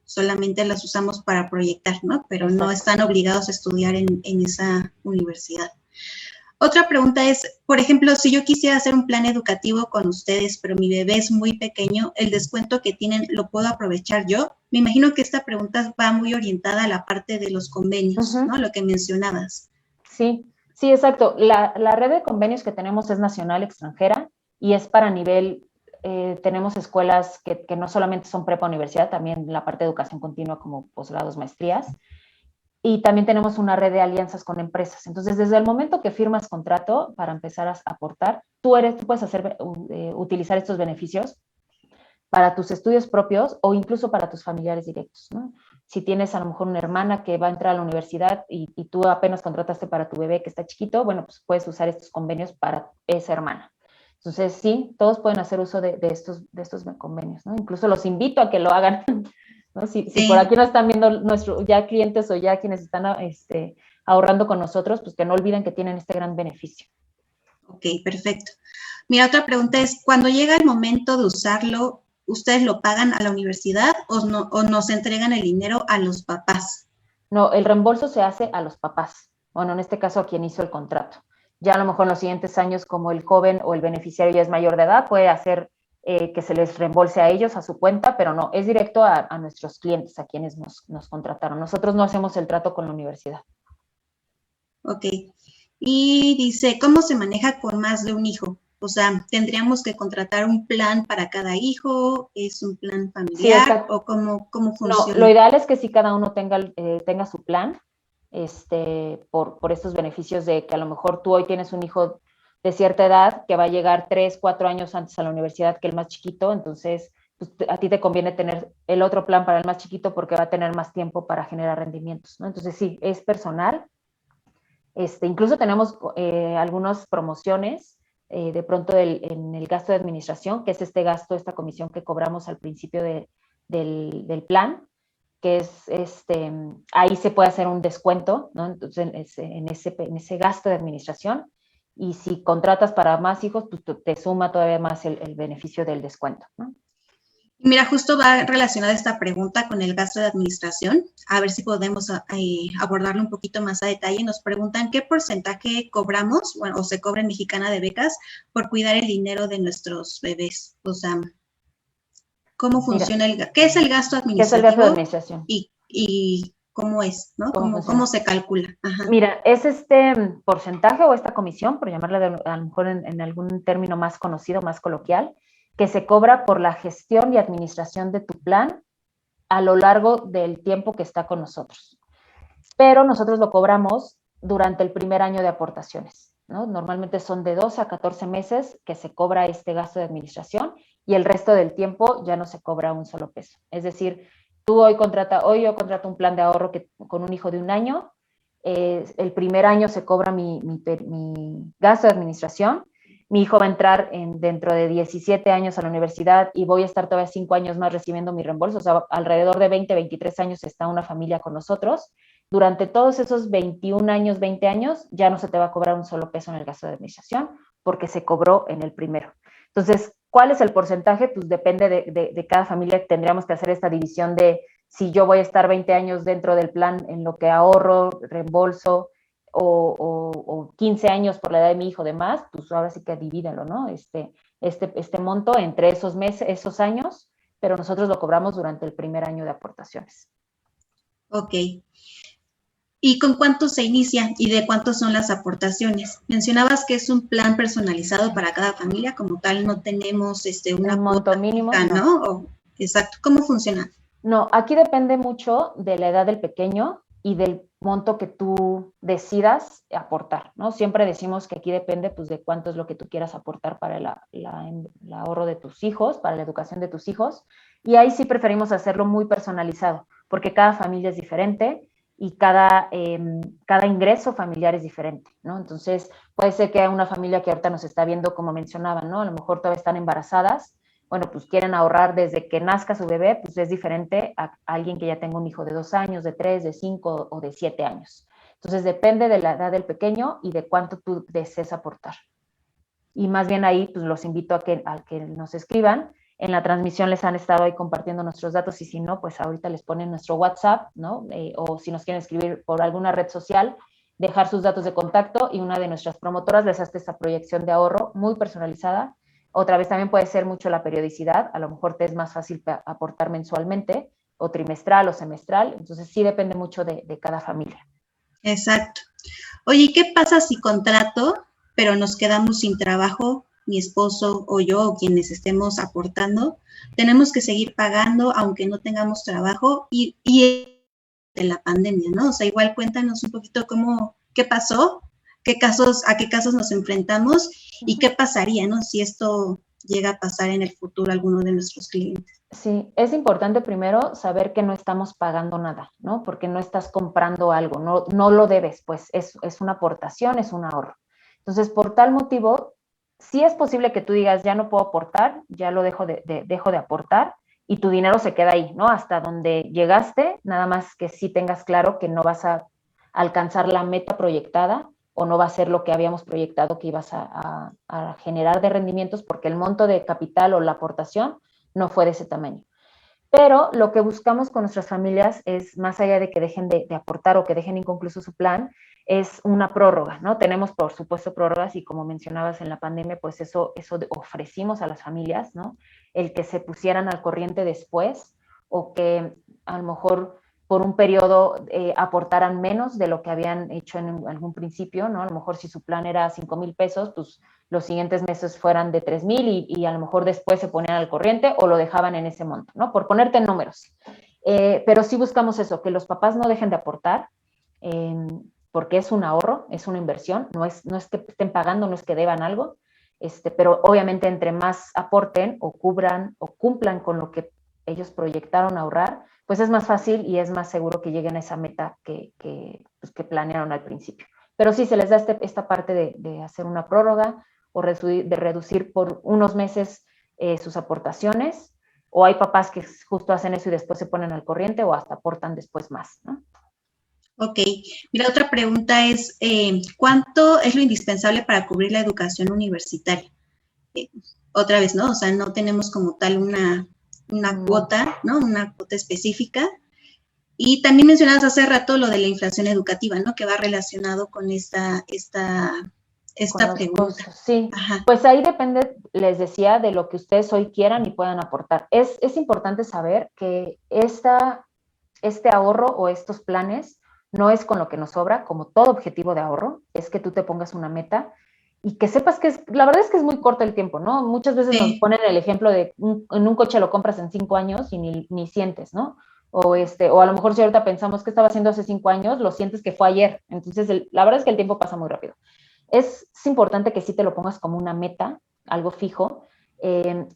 solamente las usamos para proyectar, ¿no? Pero Exacto. No están obligados a estudiar en esa universidad. Otra pregunta es, por ejemplo, si yo quisiera hacer un plan educativo con ustedes, pero mi bebé es muy pequeño, ¿el descuento que tienen lo puedo aprovechar yo? Me imagino que esta pregunta va muy orientada a la parte de los convenios, ¿no? Lo que mencionabas. Sí, sí, exacto. La red de convenios que tenemos es nacional, extranjera, y es para nivel, tenemos escuelas que no solamente son prepa universidad, también la parte de educación continua como posgrados, maestrías. Y también tenemos una red de alianzas con empresas. Entonces, desde el momento que firmas contrato para empezar a aportar, tú puedes utilizar estos beneficios para tus estudios propios o incluso para tus familiares directos, ¿no? Si tienes a lo mejor una hermana que va a entrar a la universidad y tú apenas contrataste para tu bebé que está chiquito, bueno, pues puedes usar estos convenios para esa hermana. Entonces, sí, todos pueden hacer uso de estos convenios, ¿no? Incluso los invito a que lo hagan, ¿no? Si por aquí nos están viendo nuestros ya clientes o ya quienes están ahorrando con nosotros, pues que no olviden que tienen este gran beneficio. Ok, perfecto. Mira, otra pregunta es, cuando llega el momento de usarlo, ¿ustedes lo pagan a la universidad o nos entregan el dinero a los papás? No, el reembolso se hace a los papás. Bueno, en este caso a quien hizo el contrato. Ya a lo mejor en los siguientes años, como el joven o el beneficiario ya es mayor de edad, puede hacer que se les reembolse a ellos, a su cuenta, pero no, es directo a nuestros clientes, a quienes nos contrataron. Nosotros no hacemos el trato con la universidad. Ok. Y dice, ¿cómo se maneja con más de un hijo? O sea, ¿tendríamos que contratar un plan para cada hijo? ¿Es un plan familiar? Sí, ¿o cómo funciona? No, lo ideal es que sí cada uno tenga su plan, por estos beneficios de que a lo mejor tú hoy tienes un hijo de cierta edad que va a llegar 3, 4 años antes a la universidad que el más chiquito, entonces pues, a ti te conviene tener el otro plan para el más chiquito porque va a tener más tiempo para generar rendimientos, ¿no? Entonces sí, es personal. Incluso tenemos algunas promociones de pronto en el gasto de administración, que es esta comisión que cobramos al principio del plan, que es ahí se puede hacer un descuento, ¿no? Entonces, en ese gasto de administración, y si contratas para más hijos, pues te suma todavía más el beneficio del descuento, ¿no? Mira, justo va relacionada esta pregunta con el gasto de administración, a ver si podemos abordarlo un poquito más a detalle. Nos preguntan qué porcentaje cobramos, bueno, o se cobra en Mexicana de Becas por cuidar el dinero de nuestros bebés. O sea, ¿cómo funciona qué es el gasto administrativo? ¿Qué es el gasto de administración? Y cómo es, ¿no? ¿Cómo se calcula? Ajá. Mira, es este porcentaje o esta comisión, por llamarla a lo mejor en algún término más conocido, más coloquial, que se cobra por la gestión y administración de tu plan a lo largo del tiempo que está con nosotros. Pero nosotros lo cobramos durante el primer año de aportaciones, ¿no? Normalmente son de 12 a 14 meses que se cobra este gasto de administración y el resto del tiempo ya no se cobra un solo peso. Es decir, tú hoy yo contrato un plan de ahorro con un hijo de 1 año, el primer año se cobra mi gasto de administración. Mi hijo va a entrar dentro de 17 años a la universidad y voy a estar todavía 5 años más recibiendo mi reembolso. O sea, alrededor de 20, 23 años está una familia con nosotros. Durante todos esos 21 años, 20 años, ya no se te va a cobrar un solo peso en el gasto de administración porque se cobró en el primero. Entonces, ¿cuál es el porcentaje? Pues depende de cada familia. Tendríamos que hacer esta división de si yo voy a estar 20 años dentro del plan en lo que ahorro, reembolso, o 15 años por la edad de mi hijo de más, pues ahora sí que divídalo, ¿no? Este monto entre esos meses, esos años, pero nosotros lo cobramos durante el primer año de aportaciones. Ok. ¿Y con cuánto se inicia y de cuánto son las aportaciones? Mencionabas que es un plan personalizado para cada familia, como tal no tenemos una un monto mínimo, ¿no? Exacto. ¿Cómo funciona? No, aquí depende mucho de la edad del pequeño y del monto que tú decidas aportar, ¿no? Siempre decimos que aquí depende pues, de cuánto es lo que tú quieras aportar para el ahorro de tus hijos, para la educación de tus hijos, y ahí sí preferimos hacerlo muy personalizado, porque cada familia es diferente y cada ingreso familiar es diferente, ¿no? Entonces, puede ser que una familia que ahorita nos está viendo, como mencionaban, ¿no? A lo mejor todavía están embarazadas, bueno, pues quieren ahorrar desde que nazca su bebé, pues es diferente a alguien que ya tenga un hijo de 2 años, de 3, de 5 o de 7 años. Entonces depende de la edad del pequeño y de cuánto tú desees aportar. Y más bien ahí, pues los invito a que nos escriban. En la transmisión les han estado ahí compartiendo nuestros datos y si no, pues ahorita les ponen nuestro WhatsApp, ¿no? O si nos quieren escribir por alguna red social, dejar sus datos de contacto y una de nuestras promotoras les hace esta proyección de ahorro muy personalizada. Otra vez también puede ser mucho la periodicidad, a lo mejor te es más fácil aportar mensualmente o trimestral o semestral, entonces sí depende mucho de cada familia. Exacto. Oye, ¿qué pasa si contrato, pero nos quedamos sin trabajo, mi esposo o yo o quienes estemos aportando? Tenemos que seguir pagando aunque no tengamos trabajo y durante la pandemia, ¿no? O sea, igual cuéntanos un poquito qué pasó, a qué casos nos enfrentamos y qué pasaría, ¿no? Si esto llega a pasar en el futuro a alguno de nuestros clientes. Sí, es importante primero saber que no estamos pagando nada, ¿no? Porque no estás comprando algo, no lo debes, pues es una aportación, es un ahorro. Entonces, por tal motivo, sí es posible que tú digas, ya no puedo aportar, ya lo dejo de aportar y tu dinero se queda ahí, ¿no? Hasta donde llegaste, nada más que sí tengas claro que no vas a alcanzar la meta proyectada o no va a ser lo que habíamos proyectado que ibas a generar de rendimientos porque el monto de capital o la aportación no fue de ese tamaño. Pero lo que buscamos con nuestras familias es, más allá de que dejen de aportar o que dejen inconcluso su plan, es una prórroga, ¿no? Tenemos, por supuesto, prórrogas y como mencionabas en la pandemia, pues eso ofrecimos a las familias, ¿no? El que se pusieran al corriente después o que a lo mejor por un periodo aportaran menos de lo que habían hecho en algún principio, ¿no? A lo mejor si su plan era 5,000 pesos, pues los siguientes meses fueran de 3,000 y a lo mejor después se ponían al corriente o lo dejaban en ese monto, ¿no? Por ponerte en números. Pero sí buscamos eso, que los papás no dejen de aportar, porque es un ahorro, es una inversión, no es que estén pagando, no es que deban algo, pero obviamente entre más aporten o cubran o cumplan con lo que ellos proyectaron ahorrar, pues es más fácil y es más seguro que lleguen a esa meta que planearon al principio. Pero sí se les da esta parte de hacer una prórroga o de reducir por unos meses sus aportaciones, o hay papás que justo hacen eso y después se ponen al corriente o hasta aportan después más, ¿no? Ok, mira, otra pregunta es, ¿cuánto es lo indispensable para cubrir la educación universitaria? Otra vez, ¿no? O sea, no tenemos como tal una cuota, ¿no? Una cuota específica. Y también mencionabas hace rato lo de la inflación educativa, ¿no? Que va relacionado con esta pregunta. Costos, sí. Ajá. Pues ahí depende, les decía, de lo que ustedes hoy quieran y puedan aportar. Es importante saber que este ahorro o estos planes no es con lo que nos sobra, como todo objetivo de ahorro, es que tú te pongas una meta y que sepas que la verdad es que es muy corto el tiempo, ¿no? Muchas veces nos ponen el ejemplo de en un coche lo compras en 5 años y ni sientes, ¿no? O a lo mejor si ahorita pensamos que estaba haciendo hace 5 años, lo sientes que fue ayer. Entonces, la verdad es que el tiempo pasa muy rápido. Es importante que sí te lo pongas como una meta, algo fijo,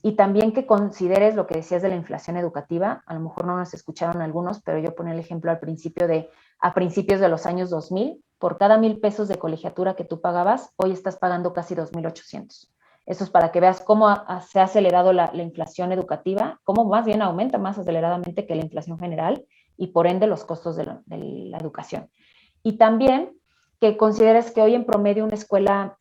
y también que consideres lo que decías de la inflación educativa. A lo mejor no nos escucharon algunos, pero yo ponía el ejemplo a principios de los años 2000, por cada 1,000 pesos de colegiatura que tú pagabas, hoy estás pagando casi 2,800. Eso es para que veas cómo se ha acelerado la inflación educativa, cómo más bien aumenta más aceleradamente que la inflación general y por ende los costos de la educación. Y también que consideres que hoy en promedio una escuela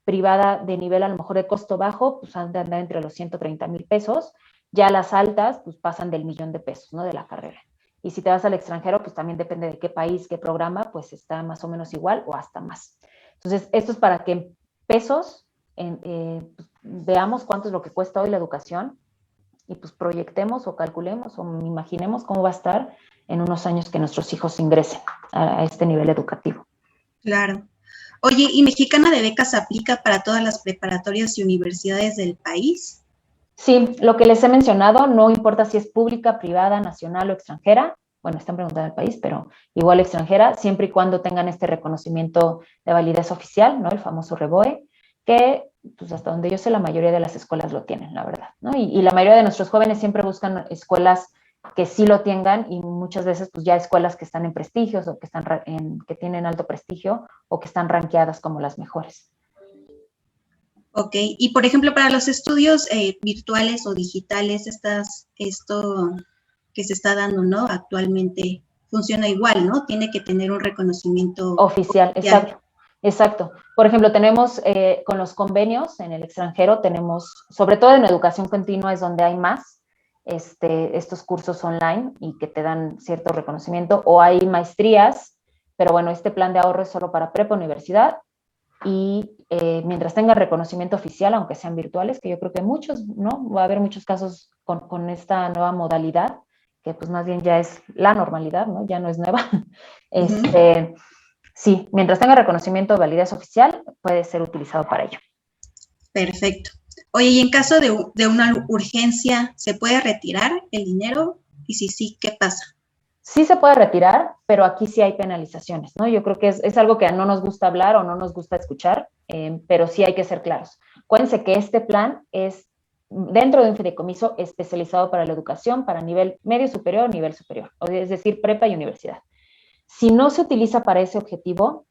privada de nivel a lo mejor de costo bajo, pues han de andar entre los 130,000 pesos, ya las altas pues pasan del 1,000,000 de pesos, ¿no? De la carrera. Y si te vas al extranjero, pues también depende de qué país, qué programa, pues está más o menos igual o hasta más. Entonces, esto es para que en pesos veamos cuánto es lo que cuesta hoy la educación y pues proyectemos o calculemos o imaginemos cómo va a estar en unos años que nuestros hijos ingresen a este nivel educativo. Claro. Oye, ¿y Mexicana de Becas aplica para todas las preparatorias y universidades del país? Sí, lo que les he mencionado, no importa si es pública, privada, nacional o extranjera. Bueno, están preguntando el país, pero igual extranjera, siempre y cuando tengan este reconocimiento de validez oficial, ¿no? El famoso REVOE, que pues hasta donde yo sé la mayoría de las escuelas lo tienen, la verdad, ¿no? Y la mayoría de nuestros jóvenes siempre buscan escuelas que sí lo tengan y muchas veces pues ya escuelas que están en prestigios o que tienen alto prestigio o que están rankeadas como las mejores. Ok, y por ejemplo para los estudios virtuales o digitales, esto que se está dando, ¿no? Actualmente funciona igual, ¿no? Tiene que tener un reconocimiento oficial. Exacto. Por ejemplo, tenemos con los convenios en el extranjero, tenemos, sobre todo en educación continua es donde hay más, estos cursos online y que te dan cierto reconocimiento, o hay maestrías, pero bueno, este plan de ahorro es solo para prepa, universidad, y mientras tenga reconocimiento oficial, aunque sean virtuales, que yo creo que muchos, ¿no? Va a haber muchos casos con esta nueva modalidad, que pues más bien ya es la normalidad, ¿no? Ya no es nueva. Sí, mientras tenga reconocimiento de validez oficial, puede ser utilizado para ello. Perfecto. Oye, y en caso de una urgencia, ¿se puede retirar el dinero? Y si sí, ¿qué pasa? Sí se puede retirar, pero aquí sí hay penalizaciones, ¿no? Yo creo que es algo que no nos gusta hablar o no nos gusta escuchar, pero sí hay que ser claros. Acuérdense que este plan es dentro de un fideicomiso especializado para la educación, para nivel medio superior o nivel superior, es decir, prepa y universidad. Si no se utiliza para ese objetivo,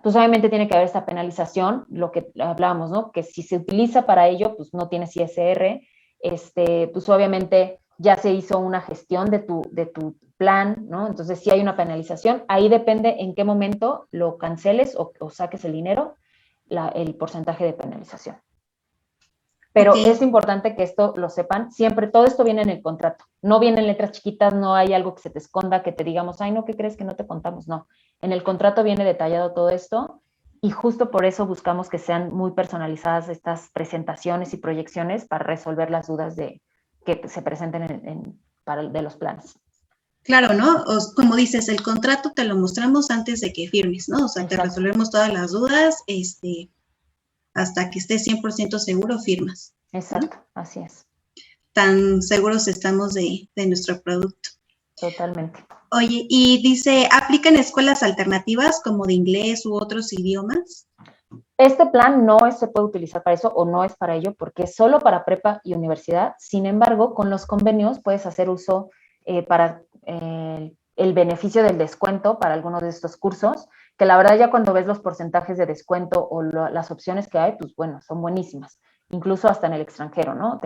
pues obviamente tiene que haber esta penalización, lo que hablábamos, ¿no? Que si se utiliza para ello, pues no tienes ISR, pues obviamente ya se hizo una gestión de tu plan, ¿no? Entonces sí hay una penalización, ahí depende en qué momento lo canceles o saques el dinero, el porcentaje de penalización. Pero Ok, es importante que esto lo sepan, siempre todo esto viene en el contrato, no viene en letras chiquitas, no hay algo que se te esconda, que te digamos, ay, no, ¿qué crees que no te contamos? No, en el contrato viene detallado todo esto y justo por eso buscamos que sean muy personalizadas estas presentaciones y proyecciones para resolver las dudas que se presenten de los planes. claro, ¿no? Como dices, el contrato te lo mostramos antes de que firmes, ¿no? O sea, te Exacto, resolvemos todas las dudas, hasta que estés 100% seguro, firmas, ¿no? exacto, así es, Tan seguros estamos de nuestro producto. totalmente. Oye, y dice, ¿aplica en escuelas alternativas como de inglés u otros idiomas? Este plan no se puede utilizar para eso o no es para ello porque es solo para prepa y universidad. Sin embargo, con los convenios puedes hacer uso para el beneficio del descuento para algunos de estos cursos, que la verdad ya cuando ves los porcentajes de descuento o las opciones que hay, pues bueno, son buenísimas, incluso hasta en el extranjero, ¿no?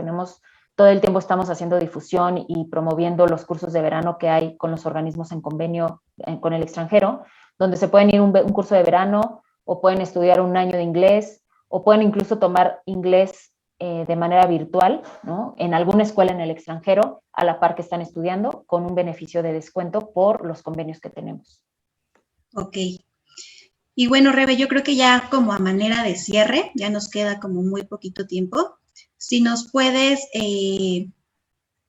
Todo el tiempo estamos haciendo difusión y promoviendo los cursos de verano que hay con los organismos en convenio con el extranjero, donde se pueden ir un curso de verano o pueden estudiar un año de inglés, o pueden incluso tomar inglés de manera virtual, ¿no? En alguna escuela en el extranjero, a la par que están estudiando, con un beneficio de descuento por los convenios que tenemos. Ok. Y bueno, Rebe, yo creo que ya como a manera de cierre, ya nos queda como muy poquito tiempo. Si nos puedes,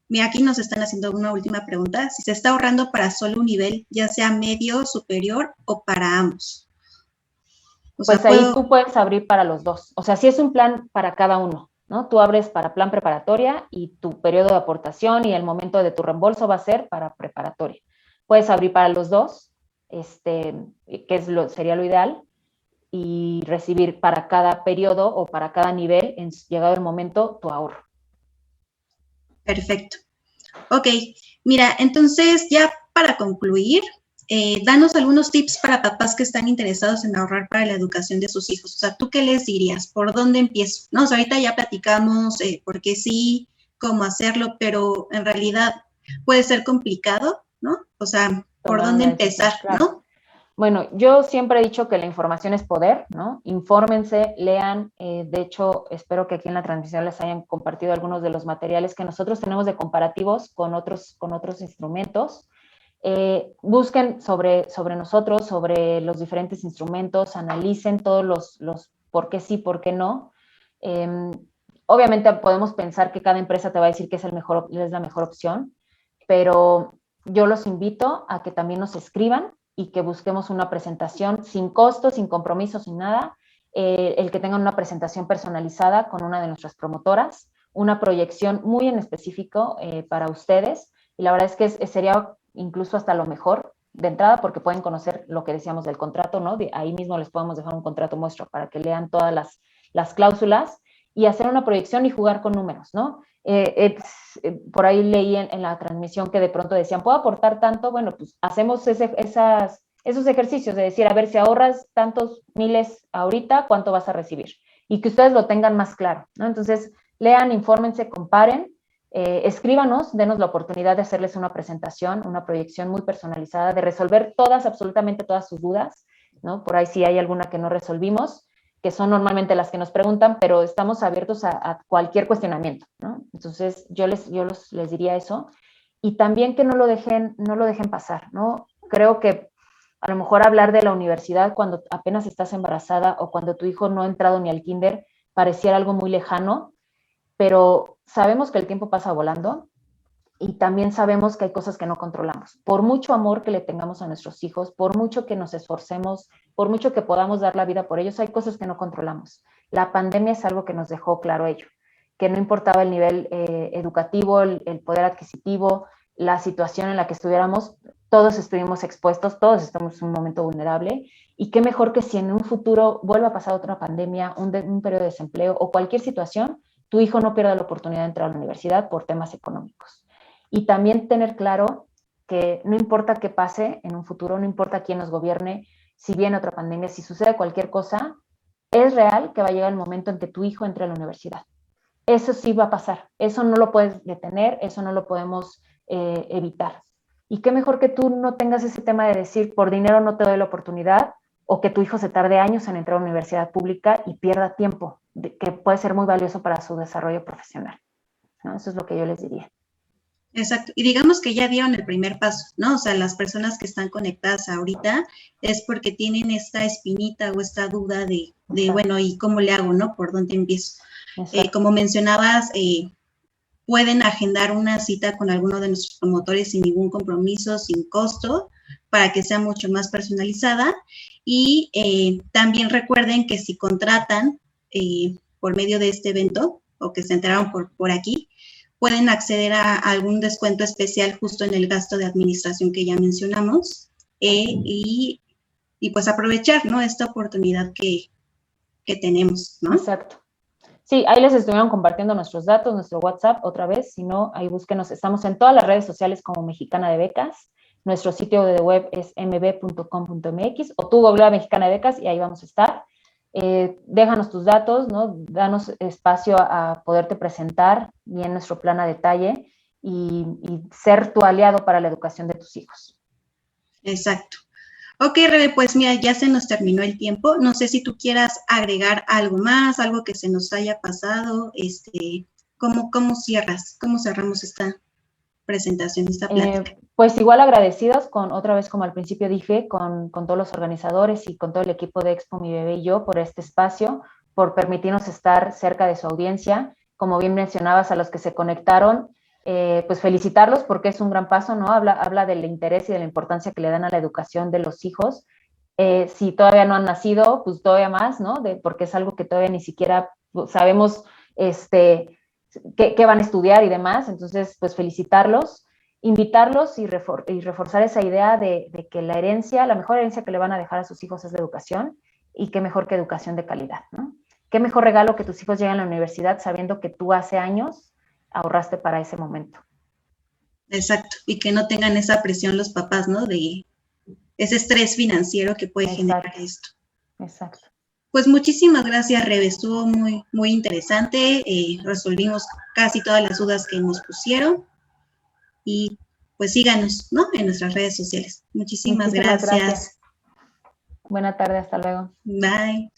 mira, aquí nos están haciendo una última pregunta, si se está ahorrando para solo un nivel, ya sea medio, superior o para ambos. O Pues sea, ahí puedo, tú puedes abrir para los dos. O sea, si es un plan para cada uno, ¿no? Tú abres para plan preparatoria y tu periodo de aportación y el momento de tu reembolso va a ser para preparatoria. Puedes abrir para los dos, sería lo ideal, y recibir para cada periodo o para cada nivel, llegado el momento, tu ahorro. perfecto. Ok, mira, entonces ya para concluir, danos algunos tips para papás que están interesados en ahorrar para la educación de sus hijos. O sea, ¿tú qué les dirías? ¿Por dónde empiezo? No, o sea, ahorita ya platicamos por qué sí, cómo hacerlo, pero en realidad puede ser complicado, ¿no? O sea, ¿por Tomar dónde una empezar, decisión, claro. no? Bueno, yo siempre he dicho que la información es poder, ¿no? Infórmense, lean. De hecho, espero que aquí en la transmisión les hayan compartido algunos de los materiales que nosotros tenemos de comparativos con otros instrumentos. Busquen sobre nosotros, sobre los diferentes instrumentos, analicen todos los por qué sí, por qué no. Eh, Obviamente podemos pensar que cada empresa te va a decir que es la mejor opción, pero yo los invito a que también nos escriban y que busquemos una presentación sin costo, sin compromiso, sin nada, el que tengan una presentación personalizada con una de nuestras promotoras, una proyección muy en específico para ustedes, y la verdad es que sería incluso hasta lo mejor de entrada porque pueden conocer lo que decíamos del contrato, ¿no? Ahí mismo les podemos dejar un contrato muestro para que lean todas las cláusulas y hacer una proyección y jugar con números, ¿no? Por ahí leí en la transmisión que de pronto decían, ¿puedo aportar tanto? Bueno, pues hacemos esos ejercicios de decir, a ver, si ahorras tantos miles ahorita, ¿cuánto vas a recibir? Y que ustedes lo tengan más claro, ¿no? Entonces, lean, infórmense, comparen, escríbanos, denos la oportunidad de hacerles una presentación, una proyección muy personalizada, de resolver absolutamente todas sus dudas, ¿no? Por ahí si hay alguna que no resolvimos, que son normalmente las que nos preguntan, pero estamos abiertos a cualquier cuestionamiento, ¿no? Entonces, les diría eso. Y también que no lo dejen pasar, ¿no? Creo que a lo mejor hablar de la universidad cuando apenas estás embarazada o cuando tu hijo no ha entrado ni al kinder pareciera algo muy lejano, pero sabemos que el tiempo pasa volando y también sabemos que hay cosas que no controlamos. Por mucho amor que le tengamos a nuestros hijos, por mucho que nos esforcemos, por mucho que podamos dar la vida por ellos, hay cosas que no controlamos. La pandemia es algo que nos dejó claro ello, que no importaba el nivel educativo, el poder adquisitivo, la situación en la que estuviéramos, todos estuvimos expuestos, todos estamos en un momento vulnerable, y qué mejor que si en un futuro vuelva a pasar otra pandemia, un periodo de desempleo o cualquier situación, tu hijo no pierda la oportunidad de entrar a la universidad por temas económicos. Y también tener claro que no importa qué pase en un futuro, no importa quién nos gobierne, si viene otra pandemia, si sucede cualquier cosa, es real que va a llegar el momento en que tu hijo entre a la universidad. Eso sí va a pasar, eso no lo puedes detener, eso no lo podemos evitar. Y qué mejor que tú no tengas ese tema de decir, por dinero no te doy la oportunidad, o que tu hijo se tarde años en entrar a una universidad pública y pierda tiempo, que puede ser muy valioso para su desarrollo profesional, ¿no? Eso es lo que yo les diría. Exacto. Y digamos que ya dieron el primer paso, ¿no? O sea, las personas que están conectadas ahorita es porque tienen esta espinita o esta duda de bueno, ¿y cómo le hago, no? ¿Por dónde empiezo? Como mencionabas, pueden agendar una cita con alguno de nuestros promotores sin ningún compromiso, sin costo, para que sea mucho más personalizada. Y también recuerden que si contratan por medio de este evento o que se enteraron por aquí, pueden acceder a algún descuento especial justo en el gasto de administración que ya mencionamos y pues aprovechar, ¿no? Esta oportunidad que tenemos, ¿no? Exacto. Sí, ahí les estuvieron compartiendo nuestros datos, nuestro WhatsApp otra vez, si no, ahí búsquenos, estamos en todas las redes sociales como Mexicana de Becas, nuestro sitio de web es mb.com.mx o tú googlea Mexicana de Becas y ahí vamos a estar. Déjanos tus datos, ¿no? Danos espacio a poderte presentar bien nuestro plan a detalle y ser tu aliado para la educación de tus hijos. Exacto. Ok, Rebe, pues mira, ya se nos terminó el tiempo. No sé si tú quieras agregar algo más, algo que se nos haya pasado. ¿Cómo cierras? ¿Cómo cerramos esta presentación, esta plática? Pues igual agradecidos otra vez como al principio dije, con todos los organizadores y con todo el equipo de Expo Mi Bebé y Yo por este espacio, por permitirnos estar cerca de su audiencia. Como bien mencionabas, a los que se conectaron, pues felicitarlos porque es un gran paso, ¿no? Habla del interés y de la importancia que le dan a la educación de los hijos. Si todavía no han nacido, pues todavía más, ¿no? Porque es algo que todavía ni siquiera sabemos qué van a estudiar y demás. Entonces, pues felicitarlos, invitarlos y reforzar esa idea de que la mejor herencia que le van a dejar a sus hijos es la educación, y qué mejor que educación de calidad, ¿no? Qué mejor regalo que tus hijos lleguen a la universidad sabiendo que tú hace años ahorraste para ese momento. Exacto, y que no tengan esa presión los papás, ¿no? De ese estrés financiero que puede generar esto. Exacto. Pues muchísimas gracias, Rebe, estuvo muy, muy interesante, resolvimos casi todas las dudas que nos pusieron y pues síganos, ¿no? En nuestras redes sociales. Muchísimas gracias. Buena tarde, hasta luego. Bye.